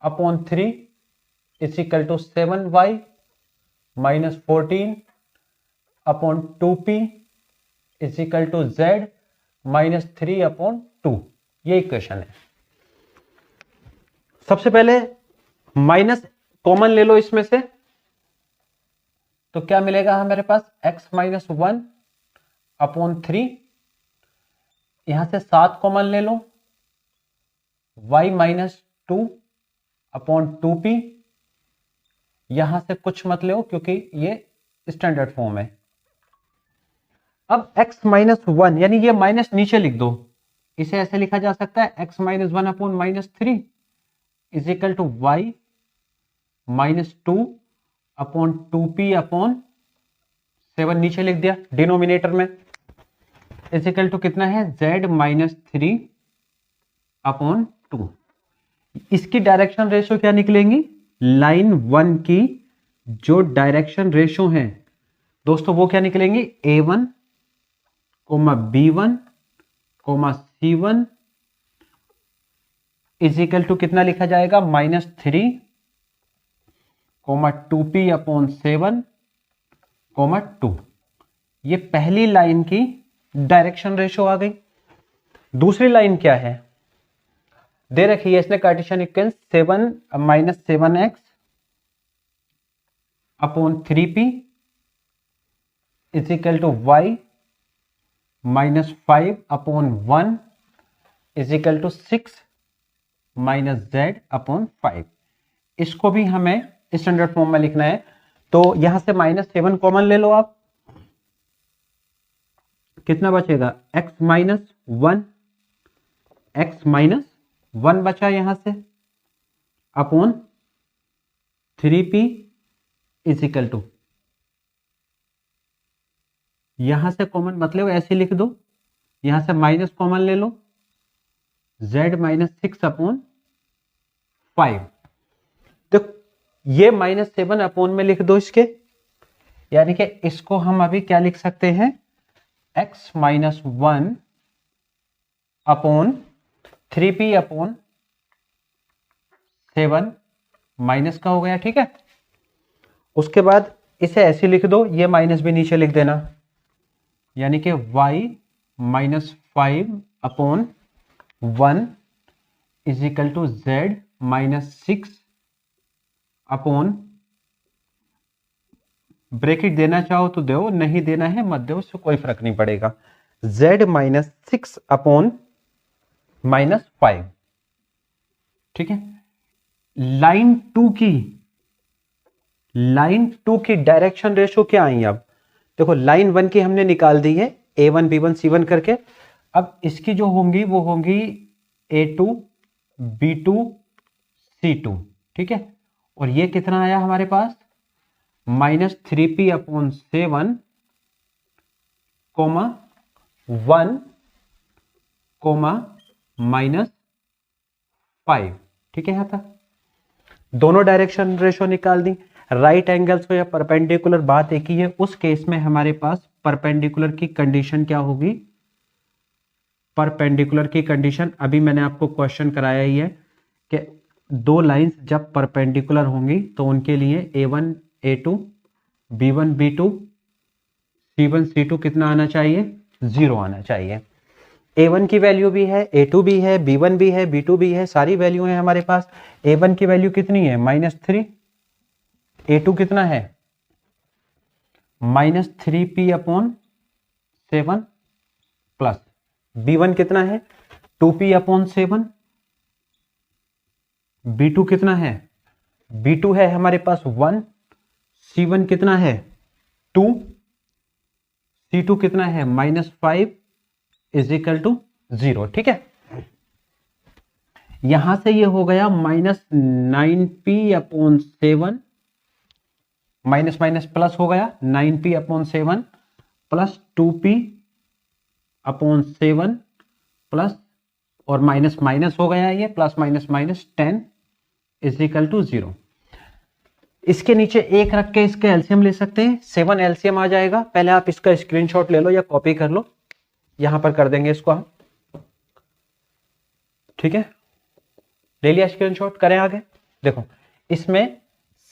upon 3 is equal to 7y - 14 upon 2p is equal to z - 3 upon 2। ये इक्वेशन है। सबसे पहले माइनस कॉमन ले लो इसमें से, तो क्या मिलेगा हमारे पास, x - 1 अपॉन 3, यहां से 7 कॉमन ले लो, y - 2 अपॉन 2p, यहां से कुछ मत ले क्योंकि ये स्टैंडर्ड फॉर्म है। अब x - 1 यानी ये माइनस नीचे लिख दो, इसे ऐसे लिखा जा सकता है x - 1 upon -3 is equal to y - 2 upon 2p upon 7, नीचे लिख दिया डिनोमिनेटर में, इज इक्वल टू कितना है, z - 3 अपॉन 2। इसकी डायरेक्शन रेशो क्या निकलेंगी, लाइन 1 की जो डायरेक्शन रेशो है दोस्तों वो क्या निकलेंगी, a1 b1 c1 is equal to कितना लिखा जाएगा, -3 2p अपॉन 7 2। ये पहली लाइन की डायरेक्शन रेशो आ गई। दूसरी लाइन क्या है, दे रखी है इसने cartesian equation 7 - 7x upon 3p is equal to y -5 upon 1 is equal to 6 z upon 5। इसको भी हमें स्टैंडर्ड फॉर्म में लिखना है। तो यहां से -7 कॉमन ले लो आप, कितना बचेगा x माइनस 1 बचा यहां से upon 3p is equal to, यहां से कॉमन मतलब ऐसे लिख दो, यहां से माइनस कॉमन ले लो, z -6 अपॉन 5। तो ये -7 अपॉन में लिख दो इसके, यानी कि इसको हम अभी क्या लिख सकते हैं, x -1 upon 3p upon 7 minus का हो गया, ठीक है। उसके बाद इसे ऐसे लिख दो, ये माइनस भी नीचे लिख देना, यानी कि y -5 upon 1 is equal to z -6 upon, bracket देना चाहो तो दो, नहीं देना है मत दो, उससे कोई फर्क नहीं पड़ेगा, z -6 अपॉन -5, ठीक है। लाइन 2 की डायरेक्शन रेशो क्या आई, अब देखो लाइन 1 की हमने निकाल दी है a1 b1 c1 करके, अब इसकी जो होंगी वो होंगी a2 b2 c2, ठीक है। और ये कितना आया हमारे पास, -3p अपॉन 7 कोमा 1 कोमा -5, ठीक है। यहां तक दोनों डायरेक्शन रेशो निकाल दी। राइट एंगल्स में या परपेंडिकुलर बात एक ही है, उस केस में हमारे पास परपेंडिकुलर की कंडीशन क्या होगी, परपेंडिकुलर की कंडीशन अभी मैंने आपको क्वेश्चन कराया ही है कि दो लाइंस जब परपेंडिकुलर होंगी तो उनके लिए a1 a2 b1 b2 c1 c2 कितना आना चाहिए, 0 आना चाहिए। a1 की वैल्यू भी है, a2 भी है, b1 भी है, b2 भी है, सारी वैल्यू है हमारे पास। a1 की वैल्यू कितनी है, -3, a2 कितना है -3p अपॉन 7 प्लस b1 कितना है 2p अपॉन 7, b2 कितना है, b2 है हमारे पास 1, c1 कितना है 2, c2 कितना है -5 इज इक्वल टू 0, ठीक है। यहां से ये हो गया -9p upon 7, minus minus plus हो गया 9p upon 7 plus 2p upon 7 plus और माइनस माइनस हो गया, ये plus minus minus 10 is equal to 0। इसके नीचे एक रख के इसके एलसीएम ले सकते हैं, 7 एलसीएम आ जाएगा। पहले आप इसका स्क्रीनशॉट ले लो या कॉपी कर लो, यहां पर कर देंगे इसको हम, ठीक है। ले लिया स्क्रीनशॉट, करें आगे। देखो इसमें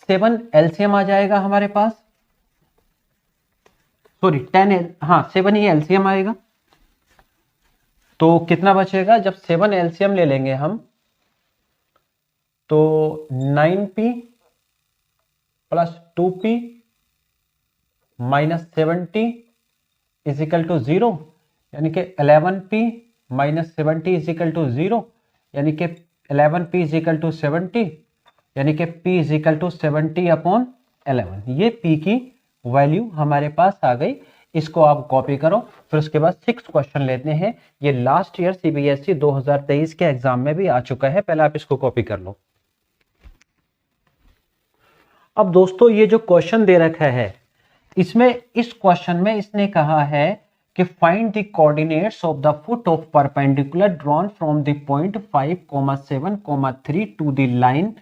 7 एलसीएम आ जाएगा हमारे पास, सॉरी 10, हाँ 7 ही एलसीएम आएगा। तो कितना बचेगा, जब 7 एलसीएम ले लेंगे हम तो 9p plus 2p minus 70 is equal to 0, यानी कि 11p minus 70 is equal to 0, यानी कि 11p इज इक्वल टू 70, यानी कि p is equal to 70 upon 11। ये p की वैल्यू हमारे पास आ गई। इसको आप कॉपी करो, फिर उसके बाद 6 क्वेश्चन लेते हैं। ये लास्ट ईयर सीबीएसई 2023 के एग्जाम में भी आ चुका है, पहले आप इसको कॉपी कर लो। अब दोस्तों ये जो क्वेश्चन दे रखा है, इसमें इस क्वेश्चन में इसने कहा है कि find the coordinates of the foot of perpendicular drawn from the point 5,7,3 to the line.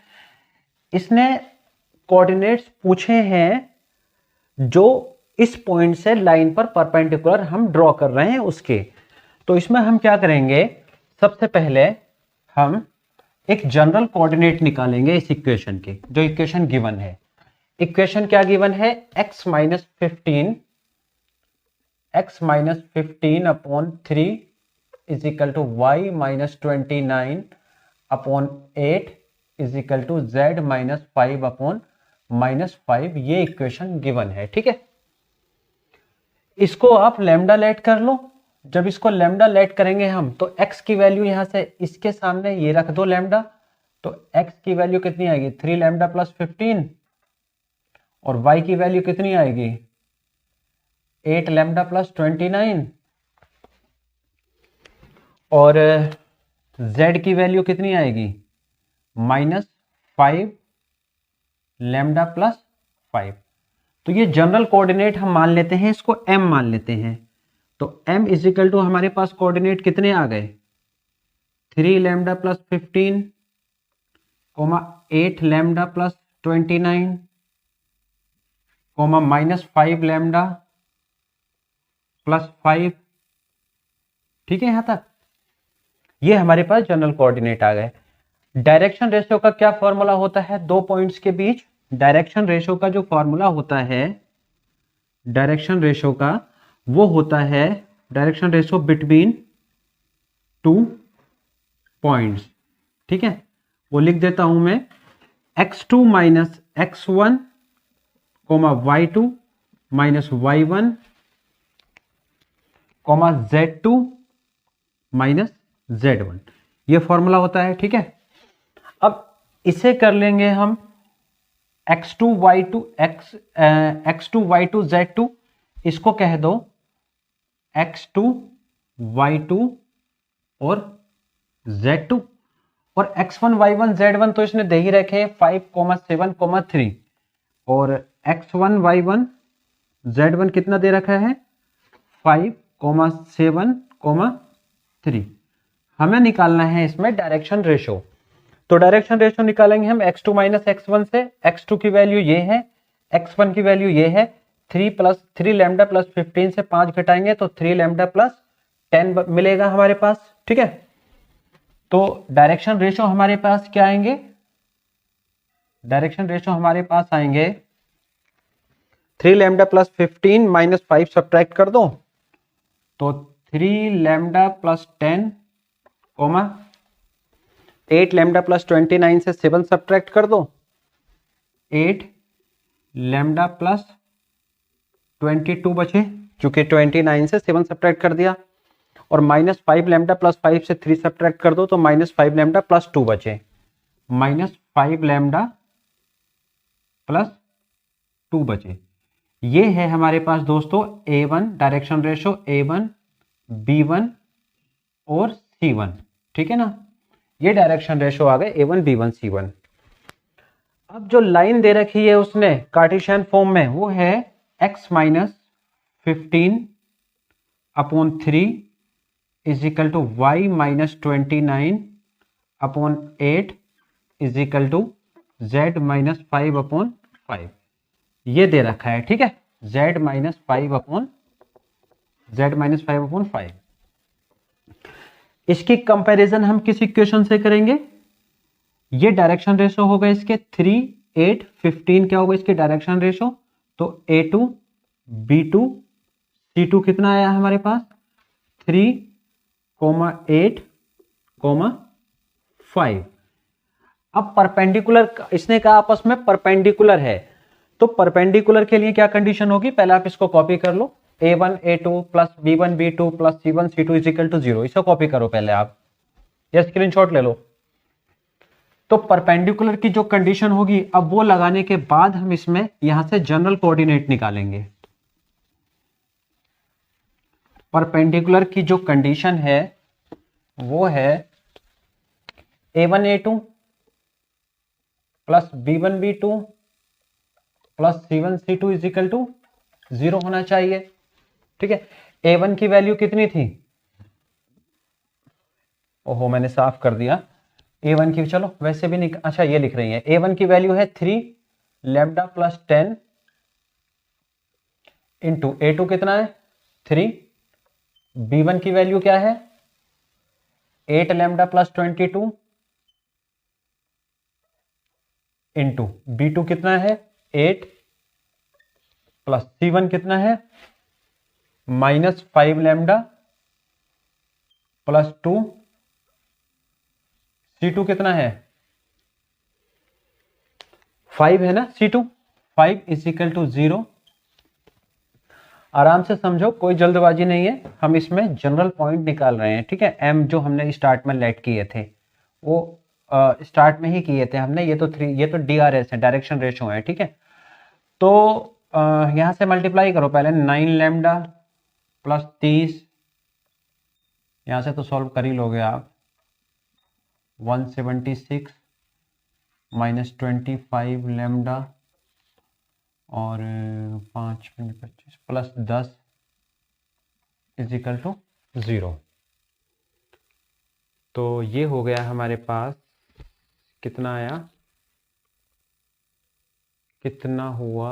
इसने कोऑर्डिनेट्स पूछे हैं जो इस पॉइंट से लाइन पर परपेंडिकुलर हम ड्रॉ कर रहे हैं उसके। तो इसमें हम क्या करेंगे, सबसे पहले हम एक जनरल कोऑर्डिनेट निकालेंगे इस इक्वेशन के, जो इक्वेशन गिवन है। इक्वेशन क्या गिवन है, x minus 15 upon 3 is equal to y minus 29 upon 8 is equal to z minus 5 upon minus 5, ये इक्वेशन गिवन है। ठीक है, इसको आप लैम्डा लेट कर लो। जब इसको लैम्डा लेट करेंगे हम तो x की वैल्यू यहां से इसके सामने ये रख दो लैम्डा, तो x की वैल्यू कितनी आएगी 3 लैम्डा प्लस 15 और y की वैल्यू कितनी आएगी 8 लैम्डा प्लस 29 और z की वैल्यू कितनी आएगी -5 लैम्डा प्लस 5। तो ये जनरल कोऑर्डिनेट हम मान लेते हैं, इसको m मान लेते हैं। तो m इज इक्वल टू हमारे पास कोऑर्डिनेट कितने आ गए 3 lambda plus 15 8 lambda plus 29 -5 lambda plus 5। ठीक है, यहां तक ये हमारे पास जनरल कोऑर्डिनेट आ गए। डायरेक्शन रेशियो का क्या फॉर्मूला होता है दो पॉइंट्स के बीच? डायरेक्शन रेशियो का जो फॉर्मूला होता है डायरेक्शन रेशियो का, वो होता है direction ratio between two points. ठीक है, वो लिख देता हूं मैं x2 minus x1 y2 minus y1 z2 minus z1, ये फॉर्मूला होता है। ठीक है, अब इसे कर लेंगे हम x2 y2 z2, इसको कह दो x2 y2 और z2, और x1 y1 z1 तो इसने दे ही रखे 5, 7, 3 और x1 y1 z1 कितना दे रखा है 5, 7, 3। हमें निकालना है इसमें डायरेक्शन रेशियो। तो डायरेक्शन रेशियो निकालेंगे हम x2 माइनस x1 से। x2 की वैल्यू ये है, x1 की वैल्यू ये है। 3 लैम्डा प्लस 15 से 5 घटाएंगे तो 3 लैम्डा प्लस 10 मिलेगा हमारे पास। ठीक है, तो डायरेक्शन रेशियो हमारे पास क्या आएंगे, डायरेक्शन रेशियो हमारे पास आएंगे 3 लैम्डा प्लस 15 माइनस 5 सब्ट्रैक्ट कर दो तो 3 लैम्डा प्लस 10 8 लैम्डा प्लस 29 से 7 सब्ट्रैक्ट कर दो 8 लैम्डा प्लस 22 बचे, चूंकि 29 से 7 सब्ट्रैक्ट कर दिया, और -5 लैम्डा प्लस 5 से 3 सब्ट्रैक्ट कर दो तो -5 लैम्डा प्लस 2 बचे, -5 लैम्डा प्लस 2 बचे। ये है हमारे पास दोस्तों A1 direction ratio A1 B1 और C1। ठीक है ना, ये डायरेक्शन रेशियो आ गए A1 B1 C1। अब जो लाइन दे रखी है उसने कार्टेशियन फॉर्म में, वो है x minus 15 upon 3 is equal to y minus 29 upon 8 is equal to z minus 5 upon 5, ये दे रखा है। ठीक है, z माइनस 5 अपॉन 5। इसकी कंपैरिजन हम किस इक्वेशन से करेंगे? ये डायरेक्शन रेशियो होगा इसके 3, 8, 15 क्या होगा इसके डायरेक्शन रेशियो, तो A2 B2 C2 कितना आया हमारे पास 3, 8, 5। अब परपेंडिकुलर, इसने कहा आपस में परपेंडिकुलर है, तो परपेंडिकुलर के लिए क्या कंडीशन होगी, पहले आप इसको कॉपी कर लो A1 A2 plus B1 B2 plus C1 C2 is equal to 0, इसको कॉपी करो पहले आप, या स्क्रीनशॉट ले लो। तो परपेंडिकुलर की जो कंडीशन होगी, अब वो लगाने के बाद हम इसमें यहां से जनरल कोऑर्डिनेट निकालेंगे। परपेंडिकुलर की जो कंडीशन है वो है A1 A2 plus B1 B2 plus C1 C2 is equal to 0 होना चाहिए। ठीक है, A1 की वैल्यू कितनी थी, ओहो मैंने साफ कर दिया A1 की, चलो वैसे भी अच्छा ये लिख रही है, A1 की वैल्यू है 3 लैम्डा प्लस 10 इंटू A2 कितना है 3, B1 की वैल्यू क्या है 8 लैम्डा प्लस 22 इंटू B2 कितना है 8 प्लस C1 कितना है -5 लैम्डा प्लस 2, C2 कितना है 5 है ना, C2 5 इज इक्वल टू 0। आराम से समझो, कोई जल्दबाजी नहीं है, हम इसमें जनरल पॉइंट निकाल रहे हैं, ठीक है। M जो हमने स्टार्ट में लेट किए थे वो स्टार्ट में ही किए थे हमने, ये तो DRS है, डायरेक्शन रेशो है, ठीक है। तो यहां से मल्टीप्लाई करो पहले, 9 लैम्डा प्लस 30, यहां से तो सॉल्व कर ही लोगे आप, 176 माइनस 25 लैम्डा और 5 25 प्लस 10 इज इक्वल टू 0। तो ये हो गया हमारे पास, कितना आया, कितना हुआ,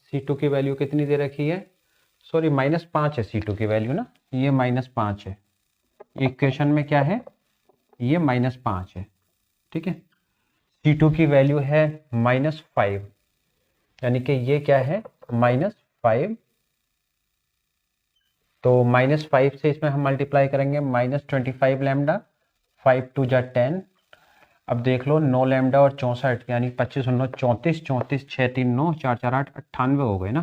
C2 की वैल्यू कितनी दे रखी है, सॉरी -5 है C2 की वैल्यू ना, ये -5 है, इक्वेशन में क्या है, ये -5 है, ठीक है। C2 की वैल्यू है -5, यानी कि ये क्या है -5, तो -5 से इसमें हम मल्टीप्लाई करेंगे, -25 लैम्डा, 5 2 जा 10, अब देख लो 9 लैम्डा और 64, यानी 25 9 34, 34 6 3 9 4 4 8 98 हो गए ना,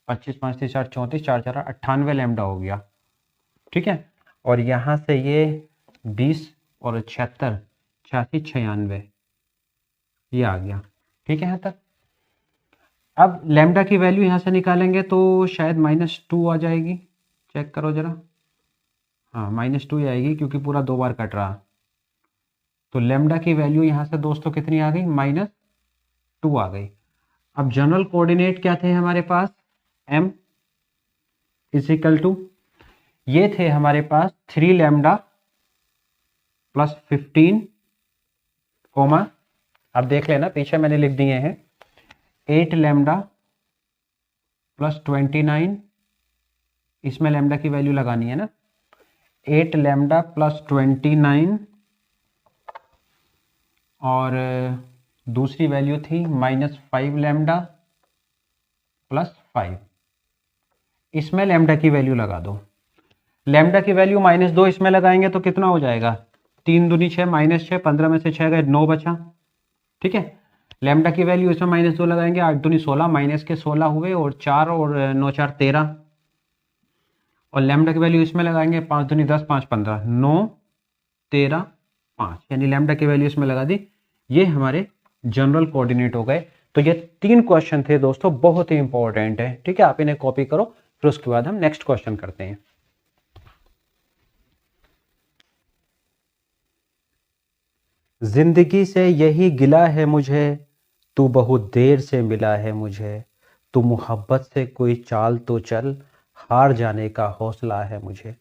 25 5 3 4 34 4 4 8 98 लैम्डा हो गया, ठीक है। और यहाँ से ये 20 और 76 86 96 ये आ गया, ठीक है यहाँ तक। अब लैम्डा की वैल्यू यहाँ से निकालेंगे तो शायद -2 आ जाएगी, चेक करो जरा, हाँ -2 ही आएगी क्योंकि पूरा 2 बार कट रहा। तो लैम्डा की वैल्यू यहाँ से दोस्तों कितनी आ गई, -2 आ गई। अब जनरल कोऑर्डिनेट क्या थे हमारे पास, m इज इक्वल टू, ये थे हमारे पास 3 लैम्डा प्लस 15 कोमा, अब देख लेना पीछे मैंने लिख दिए हैं, 8 लैम्डा प्लस 29, इसमें लैम्डा की वैल्यू लगानी है ना, 8 लैम्डा प्लस 29 और दूसरी वैल्यू थी -5 लैम्डा प्लस 5, इसमें लैम्डा की वैल्यू लगा दो। लैम्डा की वैल्यू -2 इसमें लगाएंगे तो कितना हो जाएगा, 3 दूनी 6 -6, 15 में से 6 गए 9 बचा, ठीक है। लैम्डा की वैल्यू इसमें -2 लगाएंगे, 8 दूनी 16, माइनस के 16 हुए और 4 और 9 4 13, और लैम्डा की वैल्यू इसमें लगाएंगे, 5 दूनी 10 5 15 9 13 5, यानी लैम्डा की वैल्यू इसमें लगा दी। ये हमारे जनरल कोऑर्डिनेट हो गए। तो ये 3 क्वेश्चन थे दोस्तों, बहुत ही इंपॉर्टेंट है, ठीक है। आप इन्हें कॉपी करो, फिर उसके बाद हम नेक्स्ट क्वेश्चन करते हैं। जिंदगी से यही गिला है मुझे, तू बहुत देर से मिला है मुझे, तू मोहब्बत से कोई चाल तो चल, हार जाने का हौसला है मुझे।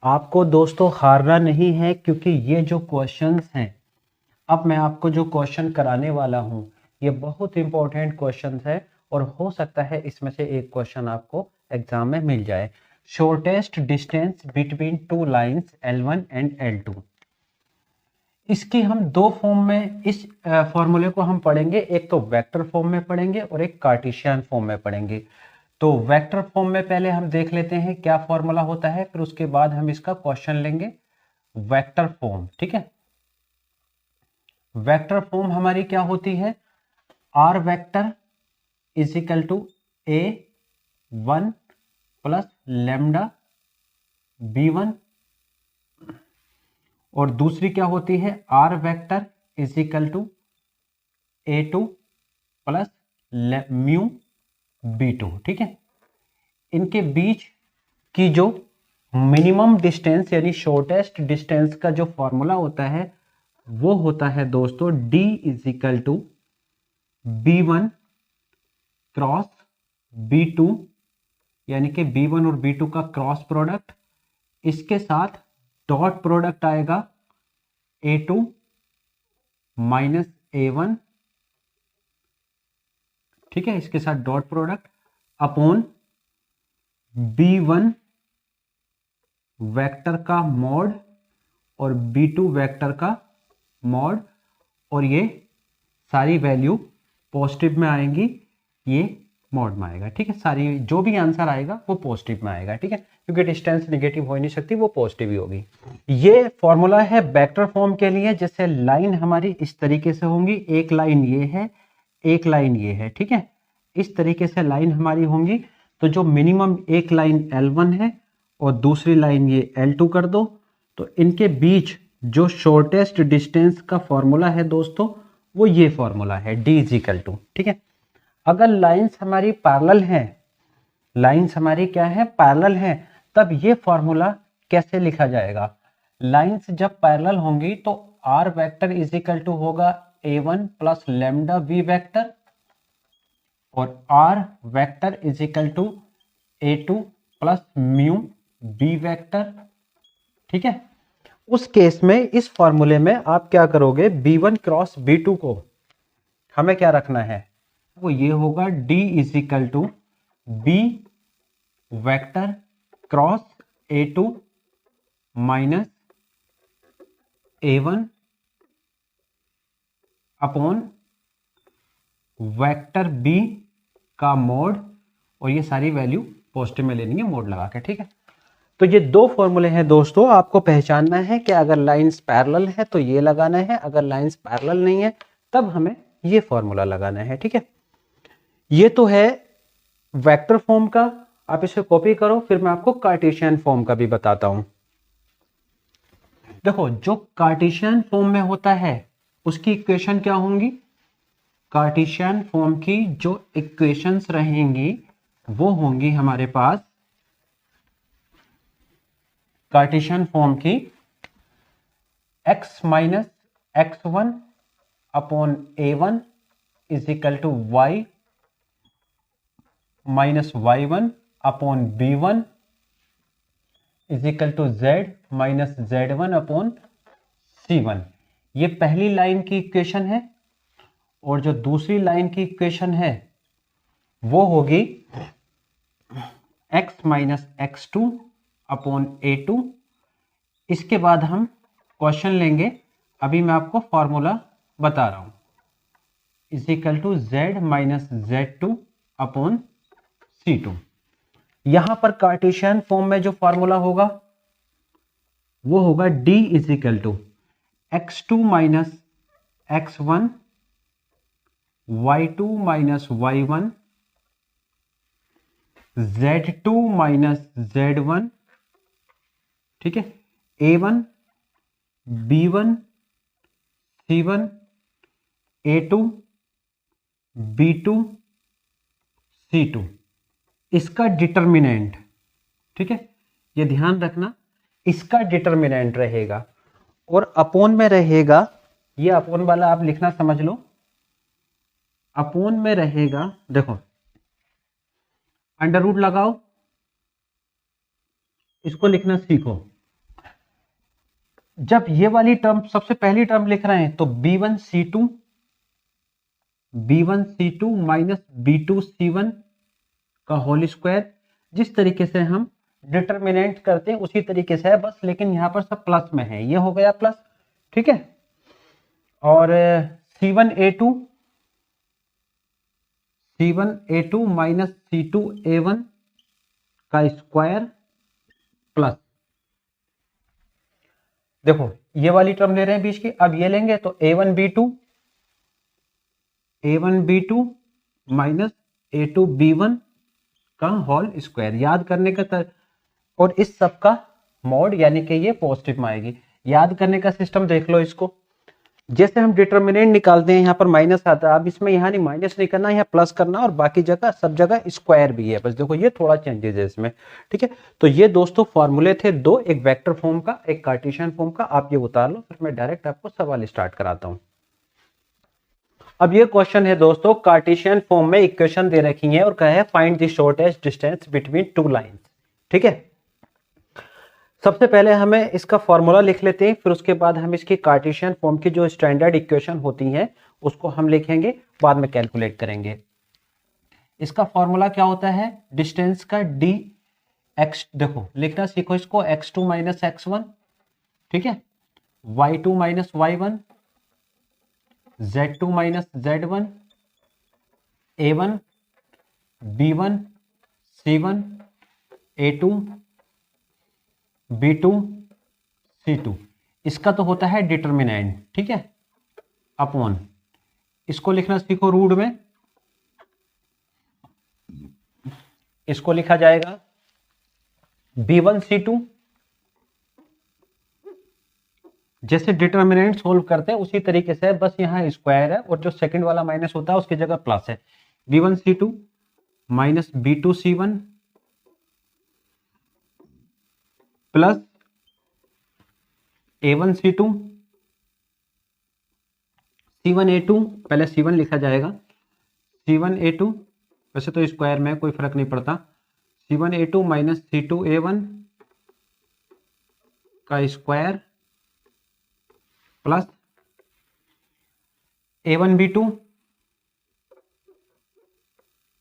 आपको दोस्तों हारना नहीं है, क्योंकि ये जो क्वेश्चंस हैं, अब मैं आपको जो क्वेश्चन कराने वाला हूं, ये बहुत इंपॉर्टेंट क्वेश्चंस है, और हो सकता है इसमें से एक क्वेश्चन आपको एग्जाम में मिल जाए। Shortest distance between 2 lines L1 and L2, इसकी हम 2 फॉर्म में इस फॉर्मूले को हम पढ़ेंगे, एक तो वेक्टर फॉर्म में पढ़ेंगे और एक कार्टेशियन फॉर्म में पढ़ेंगे। तो वेक्टर फॉर्म में पहले हम देख लेते हैं क्या फॉर्मूला होता है, फिर उसके बाद हम इसका क्वेश्चन लेंगे। वेक्टर फॉर्म, ठीक है। वेक्टर फॉर्म हमारी क्या होती है, are vector is equal to A1 plus lambda B1, और दूसरी क्या होती है, are vector is equal to A2 plus mu B2, ठीक है। इनके बीच की जो मिनिमम डिस्टेंस यानी शॉर्टेस्ट डिस्टेंस का जो फॉर्मूला होता है वो होता है दोस्तों D is equal to B1 cross B2, यानी कि B1 और B2 का क्रॉस प्रोडक्ट, इसके साथ डॉट प्रोडक्ट आएगा A2 माइनस A1, ठीक है, इसके साथ dot product upon B1 vector का मॉड और B2 वेक्टर का मॉड, और ये सारी वैल्यू पॉजिटिव में आएंगी, ये मोड में आएगा। ठीक है, सारी जो भी आंसर आएगा वो पॉजिटिव में आएगा। ठीक है, क्योंकि डिस्टेंस नेगेटिव हो ही नहीं सकती, वो पॉजिटिव ही होगी। ये फॉर्मूला है वेक्टर फॉर्म के लिए। जैसे लाइन हमारी इस तरीके से होंगी, एक लाइन ये है, एक लाइन ये है। ठीक है, इस तरीके से लाइन हमारी होंगी। तो जो मिनिमम एक लाइन L1 है और दूसरी लाइन ये L2 कर दो, तो इनके बीच जो शॉर्टेस्ट डिस्टेंस का फॉर्मूला है दोस्तों, वो ये फॉर्मूला है D = ठीक है। अगर लाइंस हमारी पैरेलल हैं, लाइंस हमारी क्या है, पैरेलल हैं, तब ये फॉर्मूला कैसे लिखा जाएगा? लाइंस जब पैरेलल होंगी तो R वेक्टर = होगा A1 plus lambda V vector, और R vector = A2 plus mu B vector. ठीक है, उस केस में इस फॉर्मूले में आप क्या करोगे, B1 क्रॉस B2 को हमें क्या रखना है, वो ये होगा D = B vector cross A2 minus A1 upon vector B का मोड, और ये सारी वैल्यू पॉजिटिव में लेनी है मोड लगा के। ठीक है, तो ये दो फॉर्मूले हैं दोस्तों, आपको पहचानना है कि अगर लाइंस पैरेलल है तो ये लगाना है, अगर लाइंस पैरेलल नहीं है तब हमें ये फॉर्मूला लगाना है। ठीक है, ये तो है वेक्टर फॉर्म का, आप इसे कॉपी करो। फिर मैं आपको कार्टेशियन फॉर्म का भी बताता हूं। देखो, जो कार्टेशियन फॉर्म में होता है उसकी इक्वेशन क्या होंगी, कार्टेशियन फॉर्म की जो इक्वेशंस रहेंगी वो होंगी हमारे पास, कार्टेशियन फॉर्म की x minus x1 upon A1 = y minus y1 upon B1 = z minus z1 upon C1। ये पहली लाइन की इक्वेशन है, और जो दूसरी लाइन की इक्वेशन है वो होगी x minus x2 upon A2। इसके बाद हम क्वेश्चन लेंगे, अभी मैं आपको फॉर्मूला बता रहा हूं, = z minus z2 upon C2। यहां पर कार्टेशियन फॉर्म में जो फॉर्मूला होगा वो होगा D = x2 minus x1 y2 minus y1 z2 minus z1। ठीक है, A1 B1 C1 A2 B2 C2, इसका डिटर्मिनेंट। ठीक है, ये ध्यान रखना, इसका डिटर्मिनेंट रहेगा, और अपोन में रहेगा, ये अपोन वाला आप लिखना समझ लो, अपोन में रहेगा, देखो अंडर रूट लगाओ, इसको लिखना सीखो। जब ये वाली टर्म सबसे पहली टर्म लिख रहे हैं तो B1 C2 minus B2 C1 का होल स्क्वायर, जिस तरीके से हम डिटर्मिनेंट करते हैं उसी तरीके से है बस, लेकिन यहां पर सब प्लस में है, ये हो गया प्लस। ठीक है, और C1 A2 minus C2 A1 का स्क्वायर प्लस, देखो ये वाली टर्म ले रहे हैं बीच की, अब ये लेंगे तो A1 B2 minus A2 B1 का होल स्क्वायर, याद करने का और इस सब का मॉड, यानी कि ये पॉजिटिव में आएगी। याद करने का सिस्टम देख लो इसको, जैसे हम डिटर्मिनेंट निकालते हैं यहाँ पर माइनस आता है, अब इसमें यहाँ नहीं माइनस नहीं करना, यहाँ प्लस करना, और बाकी जगह सब जगह स्क्वायर भी है, बस देखो ये थोड़ा चेंजेस है इसमें। ठीक है, तो ये दोस्तों फॉर्मूले थे दो, एक वेक्टर फॉर्म का, एक कार्टेशियन फॉर्म का। आप ये उतार लो, फिर मैं डायरेक्ट आपको सवाल स्टार्ट कराता हूँ। अब ये क्वेश्चन है दोस्तों, कार्टेशियन फॉर्म में इक्वेशन दे रखी है और कहा है find the shortest distance between two lines. ठीक है, सबसे पहले हमें इसका फॉर्मूला लिख लेते हैं, फिर उसके बाद हम इसकी कार्टेशियन फॉर्म की जो स्टैंडर्ड इक्वेशन होती हैं उसको हम लिखेंगे, बाद में कैलकुलेट करेंगे। इसका फॉर्मूला क्या होता है, डिस्टेंस का डी एक्स, देखो लिखना सीखो इसको, x2 माइनस x1, ठीक है, y2 minus y1, z2 minus z1, a1 B1 C1 A2 B2 C2, इसका तो होता है डिटर्मिनेंट, ठीक है, अपॉन, इसको लिखना सीखो रूट में, इसको लिखा जाएगा B1 C2, जैसे डिटर्मिनेंट सोल्व करते हैं उसी तरीके से, बस यहाँ स्क्वायर है और जो सेकंड वाला माइनस होता है उसकी जगह प्लस है। B1 C2 minus B2 C1 plus A1 C2 C1 A2, पहले C1 लिखा जाएगा, C1 A2, वैसे तो स्क्वायर में कोई फर्क नहीं पड़ता, C1 A2 minus C2 A1 का square plus A1 B2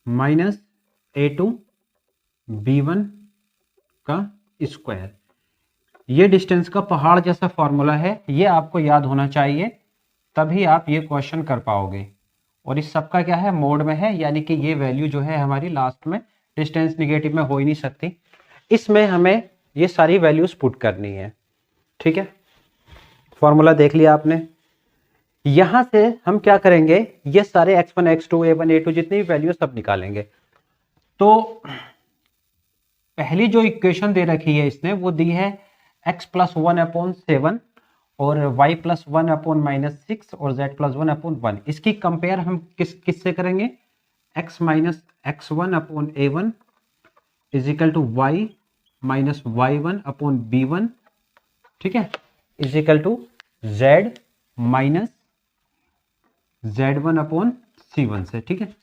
minus A2 B1 का स्क्वायर। ये डिस्टेंस का पहाड़ जैसा फॉर्मूला है, ये आपको याद होना चाहिए, तभी आप ये क्वेश्चन कर पाओगे। और इस सब का क्या है, मोड में है, यानी कि ये वैल्यू जो है हमारी लास्ट में डिस्टेंस निगेटिव में हो ही नहीं सकती, इसमें हमें ये सारी वैल्यूज पुट करनी है, ठीक है। फॉर्मूला देख लिया आपने। यहां से हम क्या करेंगे, ये सारे x1 x2 a1 a2 जितनी भी वैल्यू सब निकालेंगे। तो पहली जो इक्वेशन दे रखी है इसने वो दी है x प्लस 1/7 और y प्लस 1/-6 और z प्लस 1/1। इसकी कंपेयर हम किससे करेंगे, x minus x1/a1 is equal to y minus y1/b1, ठीक है, is equal to z minus z1/c1 से, ठीक है।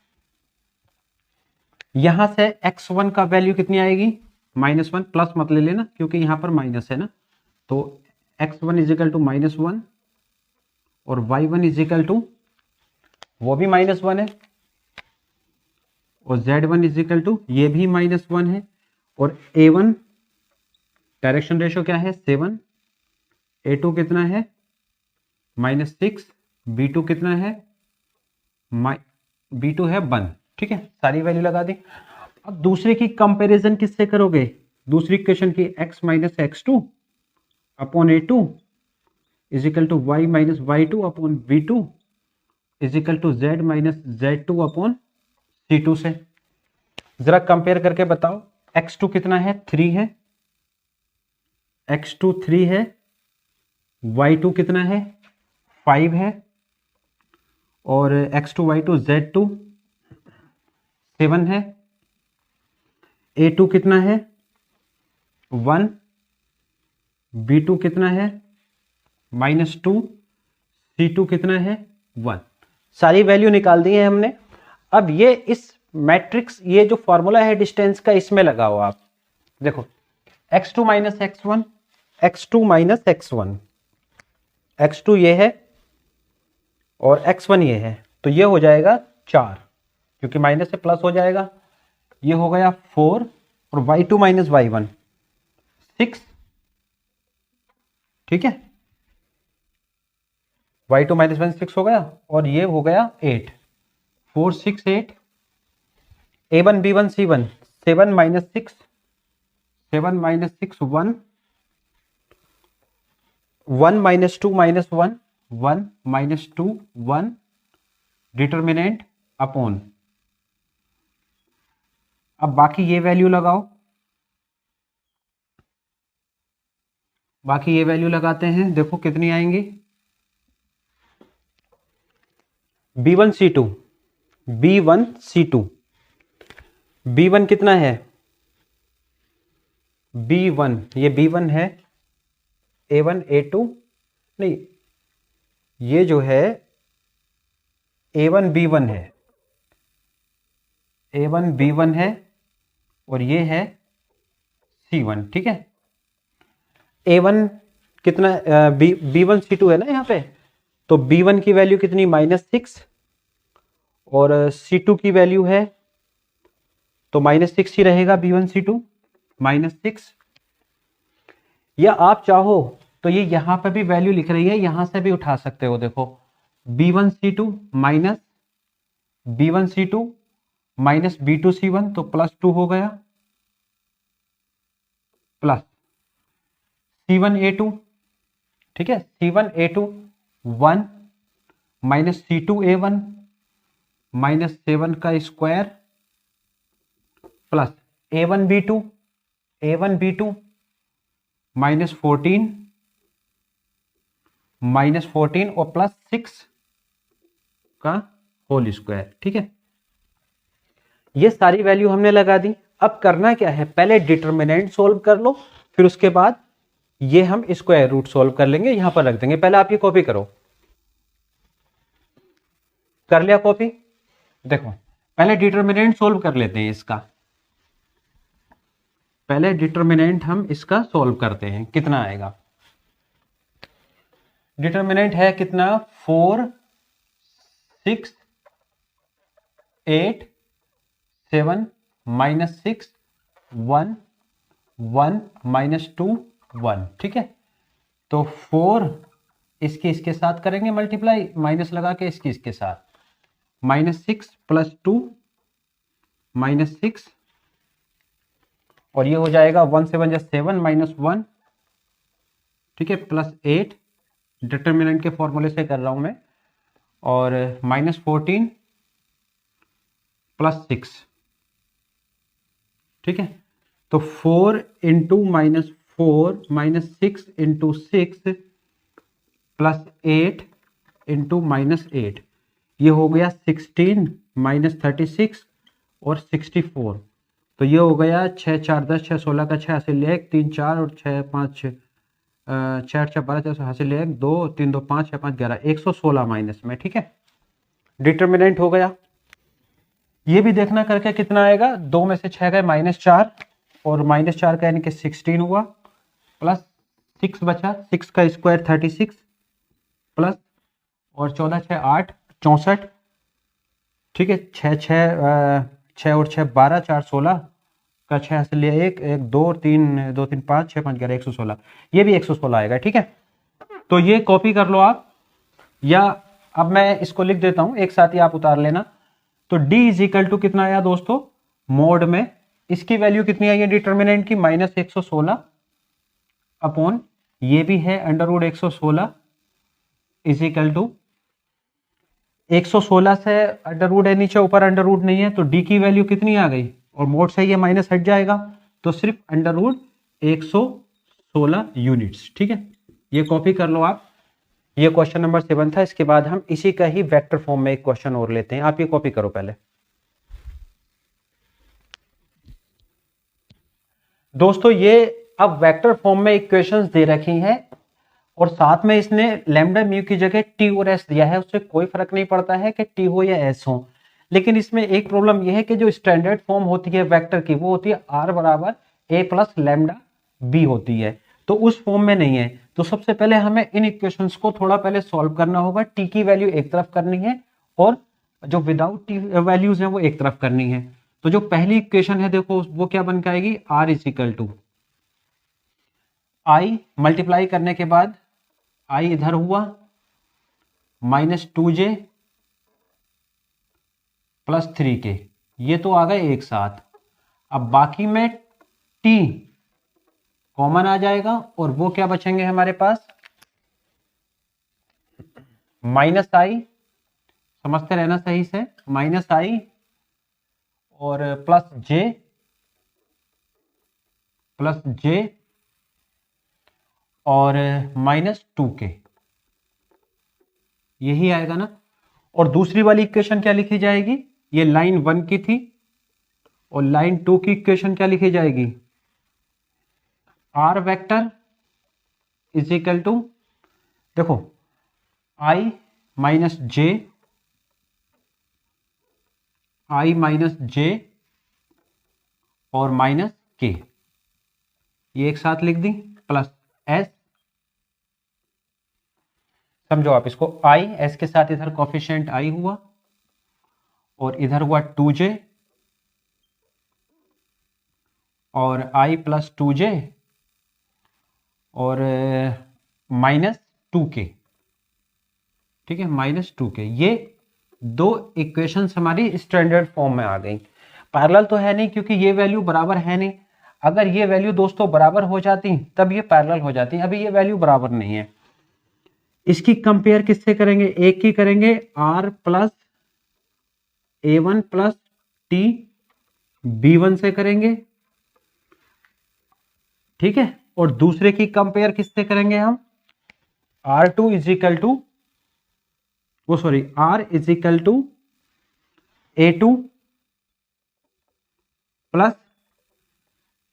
यहां से x1 का वैल्यू कितनी आएगी, -1, प्लस मत ले लेना क्योंकि यहां पर माइनस है ना, तो x1 इज इक्वल टू -1 और y1 इज इक्वल टू, वो भी -1 है, और z1 इज इक्वल टू, ये भी -1 है, और a1 डायरेक्शन रेशो क्या है 7, a2 कितना है -6, b2 कितना है, b2 है 1, ठीक है, सारी वैल्यू लगा दी। अब दूसरे की कंपैरिजन किससे करोगे, दूसरी इक्वेशन की x minus x2 upon a2 is equal to y minus y2 upon b2 is equal to z minus z2 upon c2 से। जरा कंपेयर करके बताओ, x2 कितना है 3 है, x2 3 है, y2 कितना है 5 है, और x2 y2 z2 7 है, a2 कितना है 1, b2 कितना है -2, c2 कितना है 1। सारी वैल्यू निकाल दी है हमने। अब ये इस मैट्रिक्स, ये जो फॉर्मूला है डिस्टेंस का, इसमें लगाओ आप, देखो x2 minus x1, x2 minus x1, x2 ये है और x1 ये है, तो ये हो जाएगा 4, क्योंकि माइनस से प्लस हो जाएगा, ये हो गया 4, और y2 माइनस y1 6, ठीक है, y2 माइनस 1 6 हो गया, और ये हो गया 8, 4 6 8, a1 b1 c1 7 minus 6, 7 minus 6 1, 1 minus 2 minus 1, 1 minus 2 1, determinant upon, अब बाकी ये वैल्यू लगाओ, बाकी ये वैल्यू लगाते हैं, देखो कितनी आएंगी, b1 c2, b1 c2, b1 कितना है b1, ये b1 है, a1 a2 नहीं, ये जो है a1 b1 है, a1 b1 है, और ये है c1, ठीक है। a1 कितना b1 c2 है ना यहाँ पे, तो b1 की वैल्यू कितनी -6, और c2 की वैल्यू है तो -6 ही रहेगा, b1 c2 -6, या आप चाहो तो ये यहां पे भी वैल्यू लिख रही है, यहां से भी उठा सकते हो, देखो b1 c2 minus b1 c2 minus B2C1 तो +2 हो गया, प्लस C1A2, ठीक है, C1A2 1 माइनस C2A1 माइनस 7 का स्क्वायर प्लस A1B2 -14 और प्लस 6 का होल स्क्वायर, ठीक है। ये सारी वैल्यू हमने लगा दी। अब करना क्या है, पहले डिटर्मिनेंट सोल्व कर लो, फिर उसके बाद ये हम स्क्वायर रूट सोल्व कर लेंगे, यहां पर रख देंगे। पहले आप ये कॉपी करो। कर लिया कॉपी? देखो पहले डिटर्मिनेंट सोल्व कर लेते हैं इसका। पहले डिटर्मिनेंट हम इसका सोल्व करते हैं, कितना आएगा। डिटर्मिनेंट है कितना, 4 6 8 7 -6 1 1 -2 1, ठीक है। तो 4 इसके साथ करेंगे मल्टीप्लाई, माइनस लगा के इसके साथ, -6 + 2 -6 और ये हो जाएगा 1 7 7 -1, ठीक है, +8 डिटर्मिनेंट के फॉर्मूले से कर रहा हूं मैं, और -14 + 6, ठीक है। तो 4 × -4 -6 × 6 +8 × -8, ये हो गया 16 -36 और 64। तो ये हो गया 6 4 10 6 16 का 6 हासिल 1 3 4 और 6 5 6 6 6 12 4 हासिल 1 2 3 2 5 6 5 11 116 माइनस में, ठीक है। डिटर्मिनेंट हो गया। ये भी देखना करके कितना आएगा, 2 में से 6 गए -4 और -4 का यानी कि 16 हुआ, प्लस 6 बचा, 6 का स्क्वायर 36 प्लस और 14 6 8 64, ठीक है। 6 और 6 12 4 16 का 6 हासिल लिया 1 1 2 3 2 3 5 6 5 11 116, ये भी 116 आएगा, ठीक है। तो ये कॉपी कर लो आप, या अब मैं इसको लिख देता हूं, एक साथ ही आप उतार लेना। तो D = कितना आया दोस्तों, मोड में इसकी वैल्यू कितनी आई है डिटर्मिनेंट की, -116 अपॉन ये भी है √116 = 116 से अंडर है नीचे, ऊपर अंडर नहीं है, तो D की वैल्यू कितनी आ गई, और मोड से ये माइनस हट जाएगा, तो सिर्फ √116 यूनिट्स, ठीक है। ये कॉपी कर लो आप। ये क्वेश्चन नंबर 7 था। इसके बाद हम इसी का ही वेक्टर फॉर्म में एक क्वेश्चन और लेते हैं। आप ये कॉपी करो पहले। दोस्तों ये अब वेक्टर फॉर्म में इक्वेशंस दे रखी हैं और साथ में इसने लैम्डा म्यू की जगह टी और एस दिया है। उससे कोई फर्क नहीं पड़ता है कि टी हो या एस हो, लेकिन इसमें एक प्रॉब्लम यह है कि जो स्टैंडर्ड फॉर्म होती है वेक्टर की, वो होती है r = a + लैम्डा b होती है, तो उस फॉर्म में नहीं है। तो सबसे पहले हमें इन इक्वेशंस को थोड़ा पहले सॉल्व करना होगा। टी की वैल्यू एक तरफ करनी है और जो विदाउट टी वैल्यूज है वो एक तरफ करनी है। तो जो पहली इक्वेशन है देखो वो क्या बन के आएगी, r = i मल्टीप्लाई करने के बाद i इधर हुआ -2j + 3k, ये तो आ गए एक साथ। अब बाकी में t कॉमन आ जाएगा और वो क्या बचेंगे हमारे पास, -i, समझते रहना सही से, -i और +j और -2k, यही आएगा ना। और दूसरी वाली इक्वेशन क्या लिखी जाएगी, ये लाइन 1 की थी, और लाइन 2 की इक्वेशन क्या लिखी जाएगी, r वेक्टर = देखो i - j और -k, ये एक साथ लिख दी, प्लस s, समझो आप इसको, i s के साथ इधर कोफिशिएंट i हुआ और इधर हुआ 2j और i + 2j और -2k, ठीक है, -2k, ये दो इक्वेशंस हमारी स्टैंडर्ड फॉर्म में आ गई। पैरेलल तो है नहीं क्योंकि ये वैल्यू बराबर है नहीं। अगर ये वैल्यू दोस्तों बराबर हो जाती तब ये पैरेलल हो जाती, अभी ये वैल्यू बराबर नहीं है। इसकी कंपेयर किससे करेंगे? एक की करेंगे r plus a1 plus T b1 से करेंगे, ठीक है। और दूसरे की कंपेयर किससे करेंगे हम? r2 is equal to r is equal to a2 plus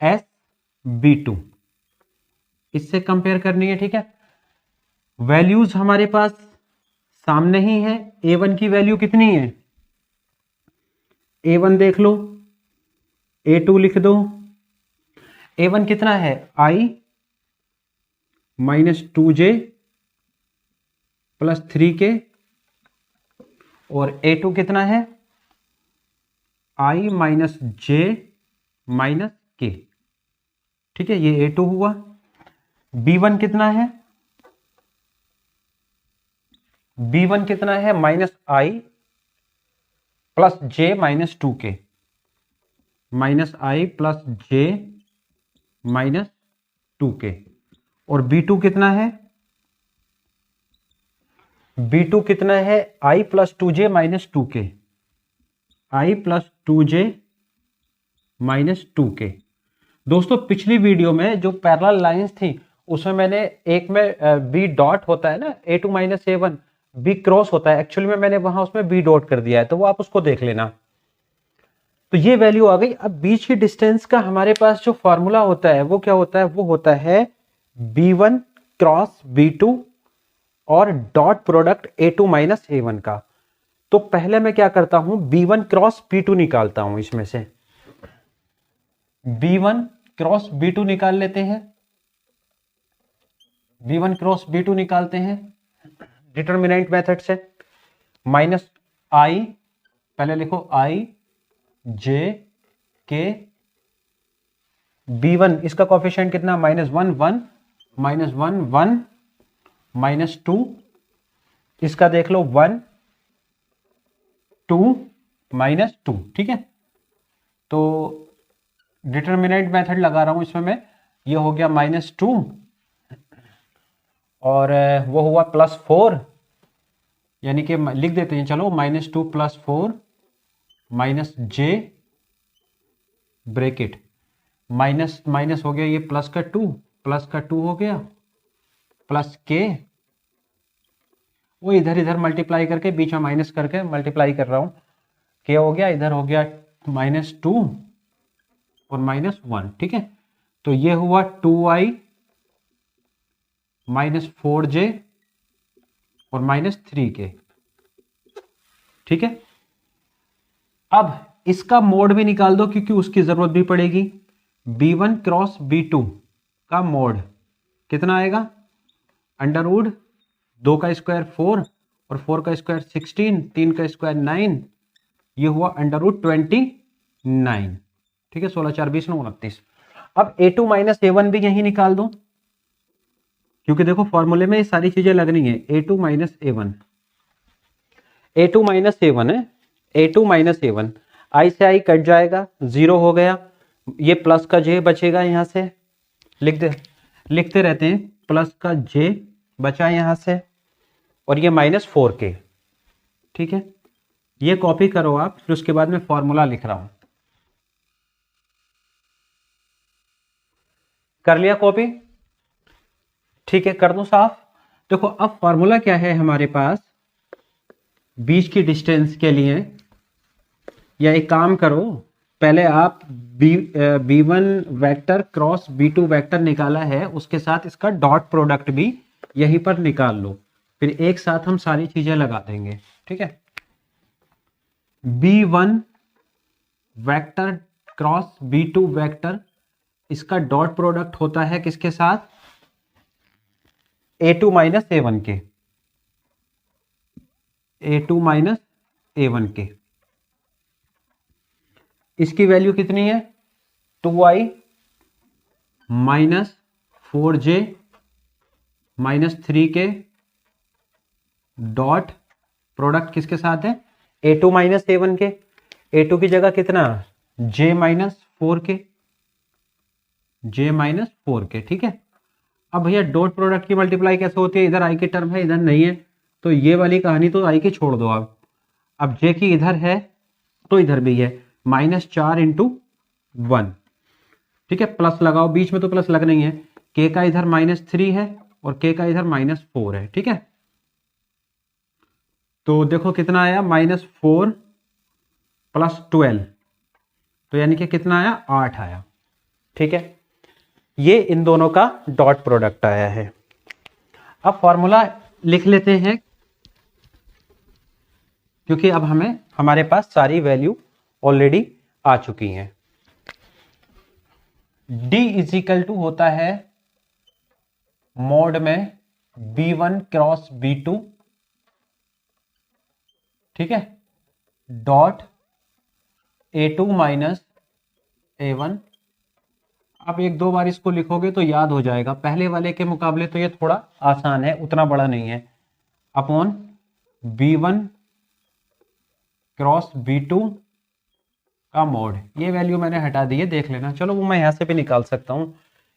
s b2, इससे कंपेयर करनी है, ठीक है। वैल्यूज हमारे पास सामने ही है। a1 की वैल्यू कितनी है? a1 देख लो, a2 लिख दो। a1 कितना है? i minus 2j plus 3k, और a2 कितना है? i minus j minus k, ठीक है, ये a2 हुआ। b1 कितना है? b1 कितना है? Minus i plus j minus 2k, minus i plus j minus 2k। और b2 कितना है? b2 कितना है? i plus 2j minus 2k, i plus 2j minus 2k। दोस्तों पिछली वीडियो में जो पैरेलल लाइंस थी उसमें मैंने एक में b डॉट होता है ना, a2 minus a1, b cross होता है, एक्चुअली में मैंने वहां उसमें b डॉट कर दिया है, तो वो आप उसको देख लेना। तो ये वैल्यू आ गई। अब बीच की डिस्टेंस का हमारे पास जो फॉर्मूला होता है वो क्या होता है? वो होता है b1 क्रॉस b2 और dot product a2 minus a1 का। तो पहले मैं क्या करता हूं? b1 क्रॉस b2 निकालता हूं। इसमें से b1 क्रॉस b2 निकाल लेते हैं, b1 क्रॉस b2 निकालते हैं डिटरमिनेंट मेथड से। माइनस i, पहले लिखो i j k, b1 इसका कोफिशिएंट कितना? माइनस 1 1, माइनस 1 1, माइनस 2, इसका देख लो 1 2 माइनस 2, ठीक है। तो डिटरमिनेंट मेथड लगा रहा हूं इसमें मैं, ये हो गया माइनस 2 और वो हुआ प्लस 4, यानी कि लिख देते हैं, चलो minus 2 plus 4 minus j bracket, minus minus हो गया ये प्लस का 2, प्लस का 2 हो गया, प्लस k, वो इधर इधर मल्टीप्लाई करके बीच में माइनस करके मल्टीप्लाई कर रहा हूं, k हो गया, इधर हो गया माइनस 2 और माइनस 1, ठीक है। तो ये हुआ 2i माइनस 4j और माइनस 3k, ठीक है। अब इसका मोड भी निकाल दो क्योंकि उसकी जरूरत भी पड़ेगी। b1 क्रॉस b2 का मोड कितना आएगा? अंडर रूट 2 का स्क्वायर 4 और 4 का स्क्वायर 16, 3 का स्क्वायर 9, ये हुआ अंडर रूट 29, ठीक है। 16 4 20 29। अब a2 माइनस a1 भी यही निकाल दो क्योंकि देखो फॉर्मूले में ये सारी चीजें लगनी है। a2 minus a1, a2 minus a1 है, a2 माइनस a1, i से i कट जाएगा, 0 हो गया, ये प्लस का j बचेगा, यहां से लिखते रहते हैं, प्लस का j बचा यहां से, और ये माइनस 4k, ठीक है। ये कॉपी करो आप, फिर उसके बाद में फॉर्मूला लिख रहा हूं। कर लिया कॉपी? ठीक है, कर दो साफ। देखो अब फॉर्मूला क्या है हमारे पास बीच की डिस्टेंस के लिए, या एक काम करो, पहले आप b1 vector cross b2 vector निकाला है, उसके साथ इसका डॉट प्रोडक्ट भी यहीं पर निकाल लो, फिर एक साथ हम सारी चीजें लगा देंगे, ठीक है। b1 vector cross b2 vector, इसका डॉट प्रोडक्ट होता है किसके साथ? a2 माइनस a1 के, a2 माइनस a1 के। इसकी वैल्यू कितनी है? 2i minus 4j minus 3k, dot product किसके साथ है? A2 माइनस A1 के, A2 की जगह कितना J minus 4K, J minus 4K, ठीक है। अब भैया डॉट प्रोडक्ट की मल्टीप्लाई कैसे होती है, इधर आई की टर्म है इधर नहीं है, तो ये वाली कहानी तो आई की छोड़ दो आप। अब J की इधर है तो इधर भी है, -4 × 1, ठीक है। प्लस लगाओ, बीच में तो प्लस लगना ही है। K का इधर -3 है और K का इधर -4 है, ठीक है। तो देखो कितना आया, -4 + 12, तो यानी कि कितना आया, 8 आया, ठीक है। ये इन दोनों का डॉट प्रोडक्ट आया है। अब फॉर्मूला लिख लेते हैं, क्योंकि अब हमारे पास सारी वैल्यू ऑलरेडी आ चुकी हैं। D = होता है मोड में B1 क्रॉस B2, ठीक है, डॉट A2 माइनस A1। आप एक दो बार इसको लिखोगे तो याद हो जाएगा, पहले वाले के मुकाबले तो ये थोड़ा आसान है, उतना बड़ा नहीं है। अपॉन B1 क्रॉस B2 का मोड, ये वैल्यू मैंने हटा दी है, देख लेना। चलो वो मैं यहां से भी निकाल सकता हूं,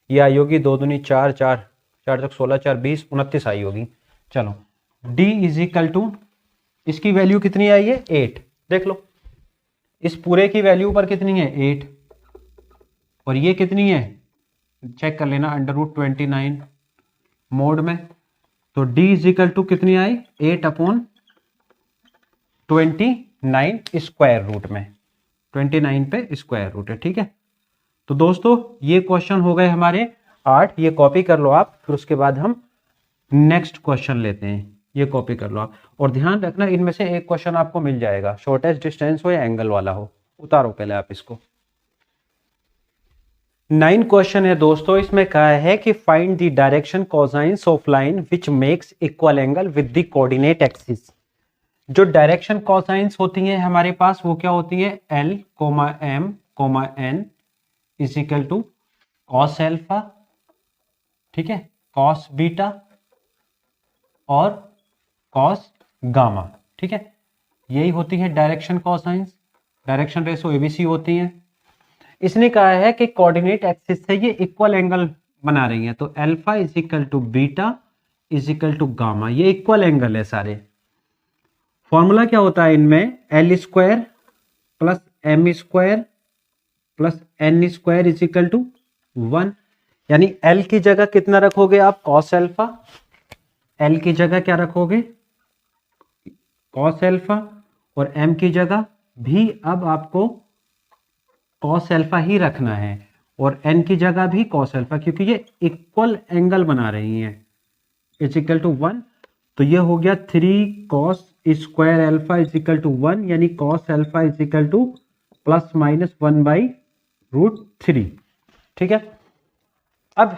ये आई होगी 2 दूनी 4, 4 4 तक 16, 4 20, 29 आई होगी। चलो D = इसकी वैल्यू कितनी आई है, 8, देख लो। इस पूरे की वैल्यू पर कितनी है, 8, और ये कितनी है, चेक कर लेना, √29 मोड में। तो D = कितनी आई, 8/29 स्क्वायर रूट में, 29 पे स्क्वायर रूट है, ठीक है। तो दोस्तों ये क्वेश्चन हो गए हमारे 8, ये कॉपी कर लो आप, फिर उसके बाद हम नेक्स्ट क्वेश्चन लेते हैं। ये कॉपी कर लो आप, और ध्यान रखना इनमें से एक क्वेश्चन आपको मिल जाएगा, शॉर्टेस्ट डिस्टेंस हो या एंगल वाला हो। उतारो पहले आप इसको। 9 क्वेश्चन है दोस्तों, इसमें कहा है कि find the direction cosines of line which makes equal angle with the coordinate axis. जो डायरेक्शन कोसाइंस होती हैं हमारे पास वो क्या होती है, L, M, N = cos alpha, ठीक है, cos बीटा और cos गामा, ठीक है। यही होती है direction cosines. Direction ratio ABC होती है। इसने कहा है कि कोऑर्डिनेट एक्सिस से ये इक्वल एंगल बना रही है, तो अल्फा = बीटा = गामा, ये इक्वल एंगल है सारे। फॉर्मूला क्या होता है इनमें, L² + M² + N² = 1, यानी L की जगह कितना रखोगे आप, cos अल्फा, L की जगह क्या रखोगे, cos अल्फा, और M की जगह भी अब आपको cos अल्फा ही रखना है, और N की जगह भी cos अल्फा, क्योंकि ये इक्वल एंगल बना रही हैं, =1। तो ये हो गया 3 cos² अल्फा = 1, यानी cos अल्फा ± 1/√3, ठीक है। अब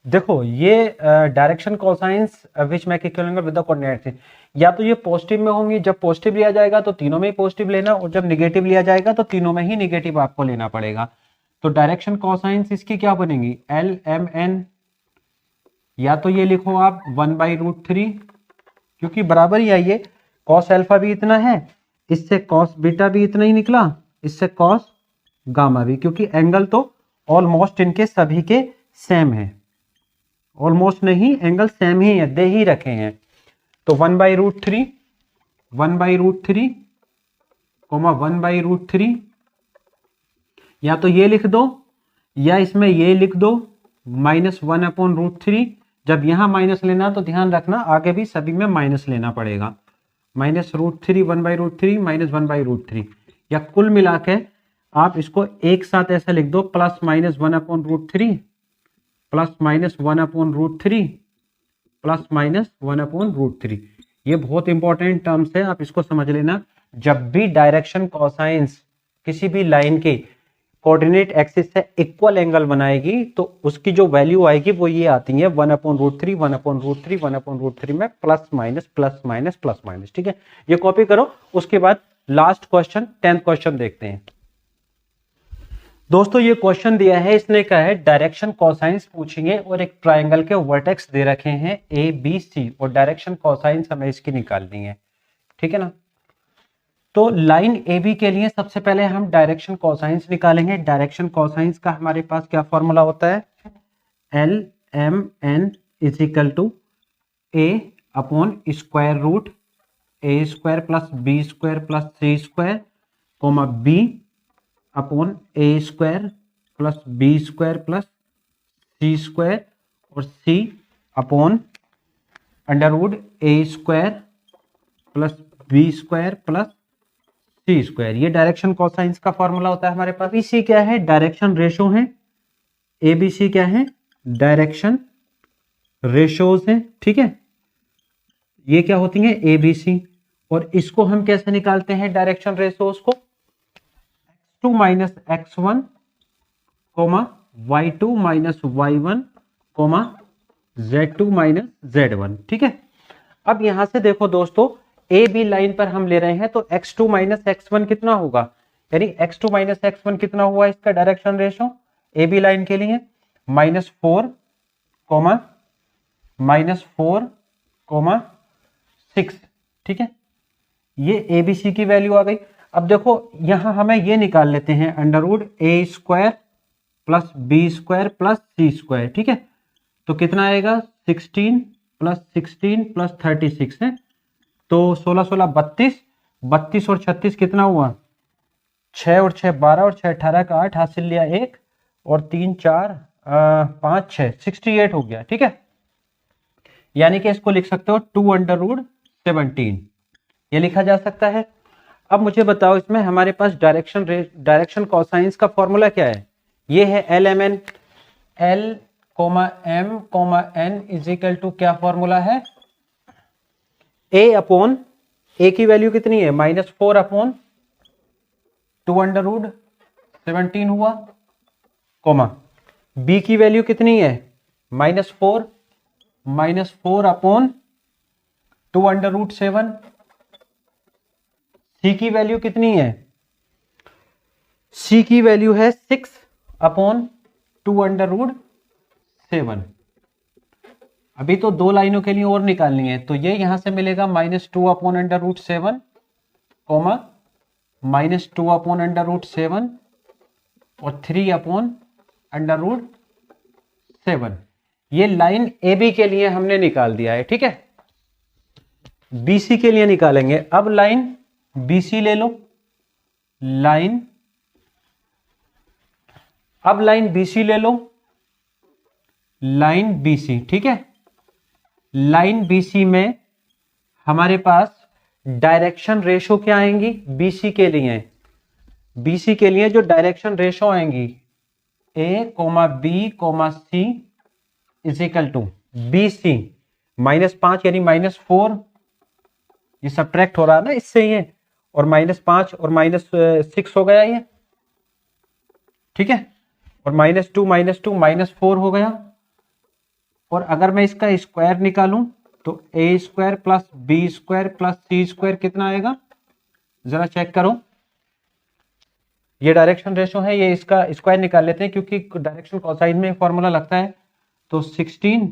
देखो ये direction cosines which make equal angle with the coordinate, या तो ये पॉजिटिव में होंगी, जब पॉजिटिव लिया जाएगा तो तीनों में ही पॉजिटिव लेना, और जब नेगेटिव लिया जाएगा तो तीनों में ही नेगेटिव आपको लेना पड़ेगा। तो डायरेक्शन कोसाइंस इसकी क्या बनेगी, LMN, या तो ये लिखो आप 1/√3, क्योंकि बराबर ही आइए, cos अल्फा भी इतना है, इससे cos बीटा भी इतना ही निकला, इससे cos गामा भी, क्योंकि एंगल तो ऑलमोस्ट इनके सभी के सेम है, ऑलमोस्ट नहीं, एंगल सेम ही है, दे ही रखे हैं। तो 1/√3 1/√3, या तो ये लिख दो या इसमें ये लिख दो -1/√3। जब यहां माइनस लेना तो ध्यान रखना आगे भी सभी में माइनस लेना पड़ेगा, -√3 1/√3 -1/√3, या कुल मिला के आप इसको एक साथ ऐसा लिख दो, +-1/√3 +-1/√3 +-1/√3। ये बहुत इंपॉर्टेंट टर्म्स है, आप इसको समझ लेना। जब भी डायरेक्शन कोसाइंस किसी भी लाइन की कोऑर्डिनेट एक्सिस से इक्वल एंगल बनाएगी तो उसकी जो वैल्यू आएगी वो ये आती है 1/√3 1/√3 1/√3 में प्लस माइनस, ठीक है। ये कॉपी करो। उसके बाद लास्ट क्वेश्चन 10th क्वेश्चन देखते हैं। दोस्तों ये क्वेश्चन दिया है, इसने कहा है डायरेक्शन कोसाइंस पूछेंगे और एक ट्रायंगल के वर्टेक्स दे रखे हैं ABC और डायरेक्शन कोसाइंस हमें इसकी निकालनी है, ठीक है ना। तो लाइन ए बी के लिए सबसे पहले हम डायरेक्शन कोसाइंस निकालेंगे। डायरेक्शन कोसाइंस का हमारे पास क्या फॉर्मूला होता है, L M N is equal to A upon square root A square plus B square plus C square comma B upon A square plus B square plus C square और C upon under root A square plus B square plus C square. ये डायरेक्शन कोसाइंस का फॉर्मूला होता है हमारे पास। इसी क्या है, डायरेक्शन रेशो है। ए बी सी क्या है, डायरेक्शन रेशोज हैं, ठीक है। ये क्या होती हैं, ए बी सी। और इसको हम कैसे निकालते हैं डायरेक्शन रेशोज को, x2 minus x1 comma y2 minus y1 comma z2 minus z1, ठीक है। अब यहां से देखो दोस्तों, ए बी लाइन पर हम ले रहे हैं तो x2 माइनस x1 कितना होगा, यानी x2 माइनस x1 कितना हुआ इसका direction ratio a B line के लिए, -4 कोमा -4,6, ठीक है। ये ए बी सी की वैल्यू आ गई। अब देखो यहां हमें ये निकाल लेते हैं, under root A square plus B square plus C square, ठीक है। तो कितना आएगा, 16 प्लस 16 प्लस 36 है, तो 16 16 32, 32 और 36 कितना हुआ, 6 और 6 12 और 6 18 का 8, हासिल लिया 1 और 3 4 5 6 68 हो गया, ठीक है। यानी कि इसको लिख सकते हो 2 अंडर रूट 17, ये लिखा जा सकता है। अब मुझे बताओ इसमें हमारे पास डायरेक्शन कोसाइंस का फॉर्मूला क्या है, ये है L M n, l comma m comma n is equal to क्या फॉर्मूला है, ए अपॉन ए की वैल्यू कितनी है, -4 अपॉन 2 अंडर रूट 17 हुआ, कोमा बी की वैल्यू कितनी है, -4 अपॉन 2 अंडर रूट 7, सी की वैल्यू कितनी है, सी की वैल्यू है 6 अपॉन 2 अंडर रूट 7। अभी तो 2 लाइनों के लिए और निकालनी है, तो ये यहां से मिलेगा -2 upon under root 7 comma -2 upon under root 7 और 3 अपॉन अंडर रूट 7। ये लाइन ए बी के लिए हमने निकाल दिया है, ठीक है। बीसी के लिए निकालेंगे। अब लाइन बीसी ले लो, अब लाइन बीसी ले लो, लाइन बीसी, ठीक है। लाइन बीसी में हमारे पास डायरेक्शन रेशो क्या आएंगी, बीसी के लिए, बीसी के लिए जो डायरेक्शन रेशो आएंगी, A comma B comma C is equal to B C -5 यानी -4, ये सब्ट्रैक्ट हो रहा है ना इससे ये, और -5 और -6 हो गया ये, ठीक है। और -2 -4 हो गया। और अगर मैं इसका स्क्वायर निकालूं तो A square plus B square plus C square कितना आएगा, जरा चेक करो। ये डायरेक्शन रेशो है, ये इसका स्क्वायर निकाल लेते हैं क्योंकि डायरेक्शन कोसाइन में फॉर्मूला लगता है। तो 16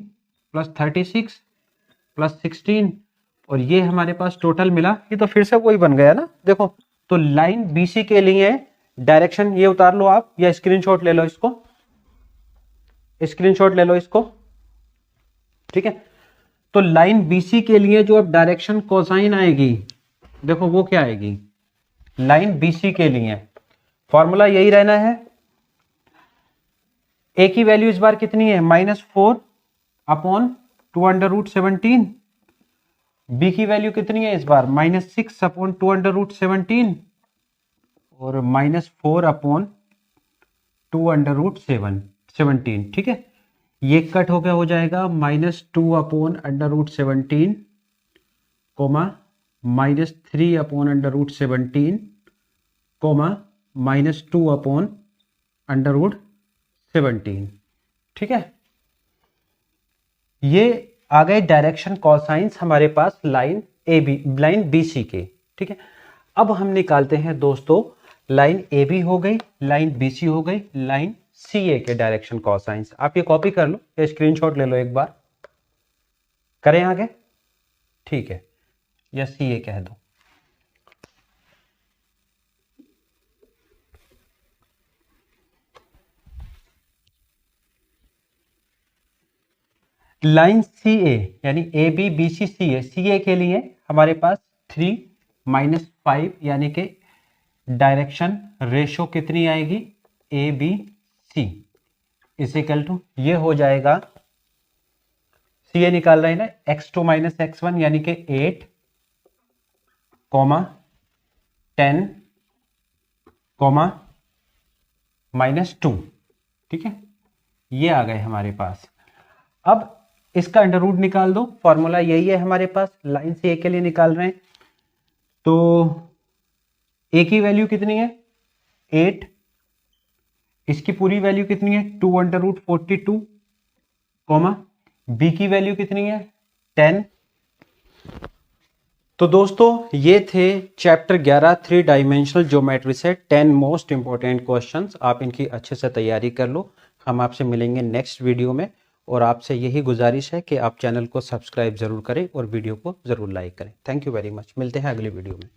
प्लस 36 प्लस 16 और ये हमारे पास टोटल मिला, ये तो फिर से वही बन गया ना। देखो तो लाइन बीसी के लिए डायरेक्शन ये उतार लो आप, या स्क्रीनशॉट ले लो इसको, स्क्रीनशॉट ले लो इसको, ठीक है। तो लाइन बीसी के लिए जो अब डायरेक्शन कोसाइन आएगी, देखो वो क्या आएगी, लाइन बीसी के लिए फॉर्मूला यही रहना है। ए की वैल्यू इस बार कितनी है, -4 अपॉन 2 अंडर रूट 17, बी की वैल्यू कितनी है इस बार, -6 अपॉन 2 अंडर रूट 17 और -4 अपॉन 2 अंडर रूट 17, ठीक है। ये कट हो गया, हो जाएगा -2 upon under root 17 comma -3 upon under root 17 comma -2 upon under root 17, ठीक है। ये आ गए डायरेक्शन कोसाइंस हमारे पास line A B, line BC के, ठीक है। अब हम निकालते हैं दोस्तों, लाइन ए बी हो गई, लाइन बीसी हो गई, लाइन सी ए के डायरेक्शन कोसाइंस। आप ये कॉपी कर लो या स्क्रीनशॉट ले लो एक बार, करें आगे, ठीक है, या सी ए कह दो। लाइन सी ए यानी ए बी बी सी सी ए के लिए हमारे पास 3 - 5 यानी कि डायरेक्शन रेशो कितनी आएगी, a b c is equal to ये हो जाएगा, सी ए निकाल रहे हैं ना, x2 - x1 यानी कि 8, 10, -2। ठीक है, ये आ गए हमारे पास। अब इसका अंडर रूट निकाल दो, फॉर्मूला यही है हमारे पास, लाइन से ए के लिए निकाल रहे हैं। तो ए की वैल्यू कितनी है 8, इसकी पूरी वैल्यू कितनी है 2√42, बी की वैल्यू कितनी है 10। तो दोस्तों ये थे चैप्टर 11 3 डायमेंशनल ज्योमेट्री से 10 मोस्ट इंपॉर्टेंट क्वेश्चंस। आप इनकी अच्छे से तैयारी कर लो। हम आपसे मिलेंगे नेक्स्ट वीडियो में, और आपसे यही गुजारिश है कि आप चैनल को सब्सक्राइब जरूर करें और वीडियो को जरूर लाइक करें। थैंक यू वेरी मच, मिलते हैं अगली वीडियो में।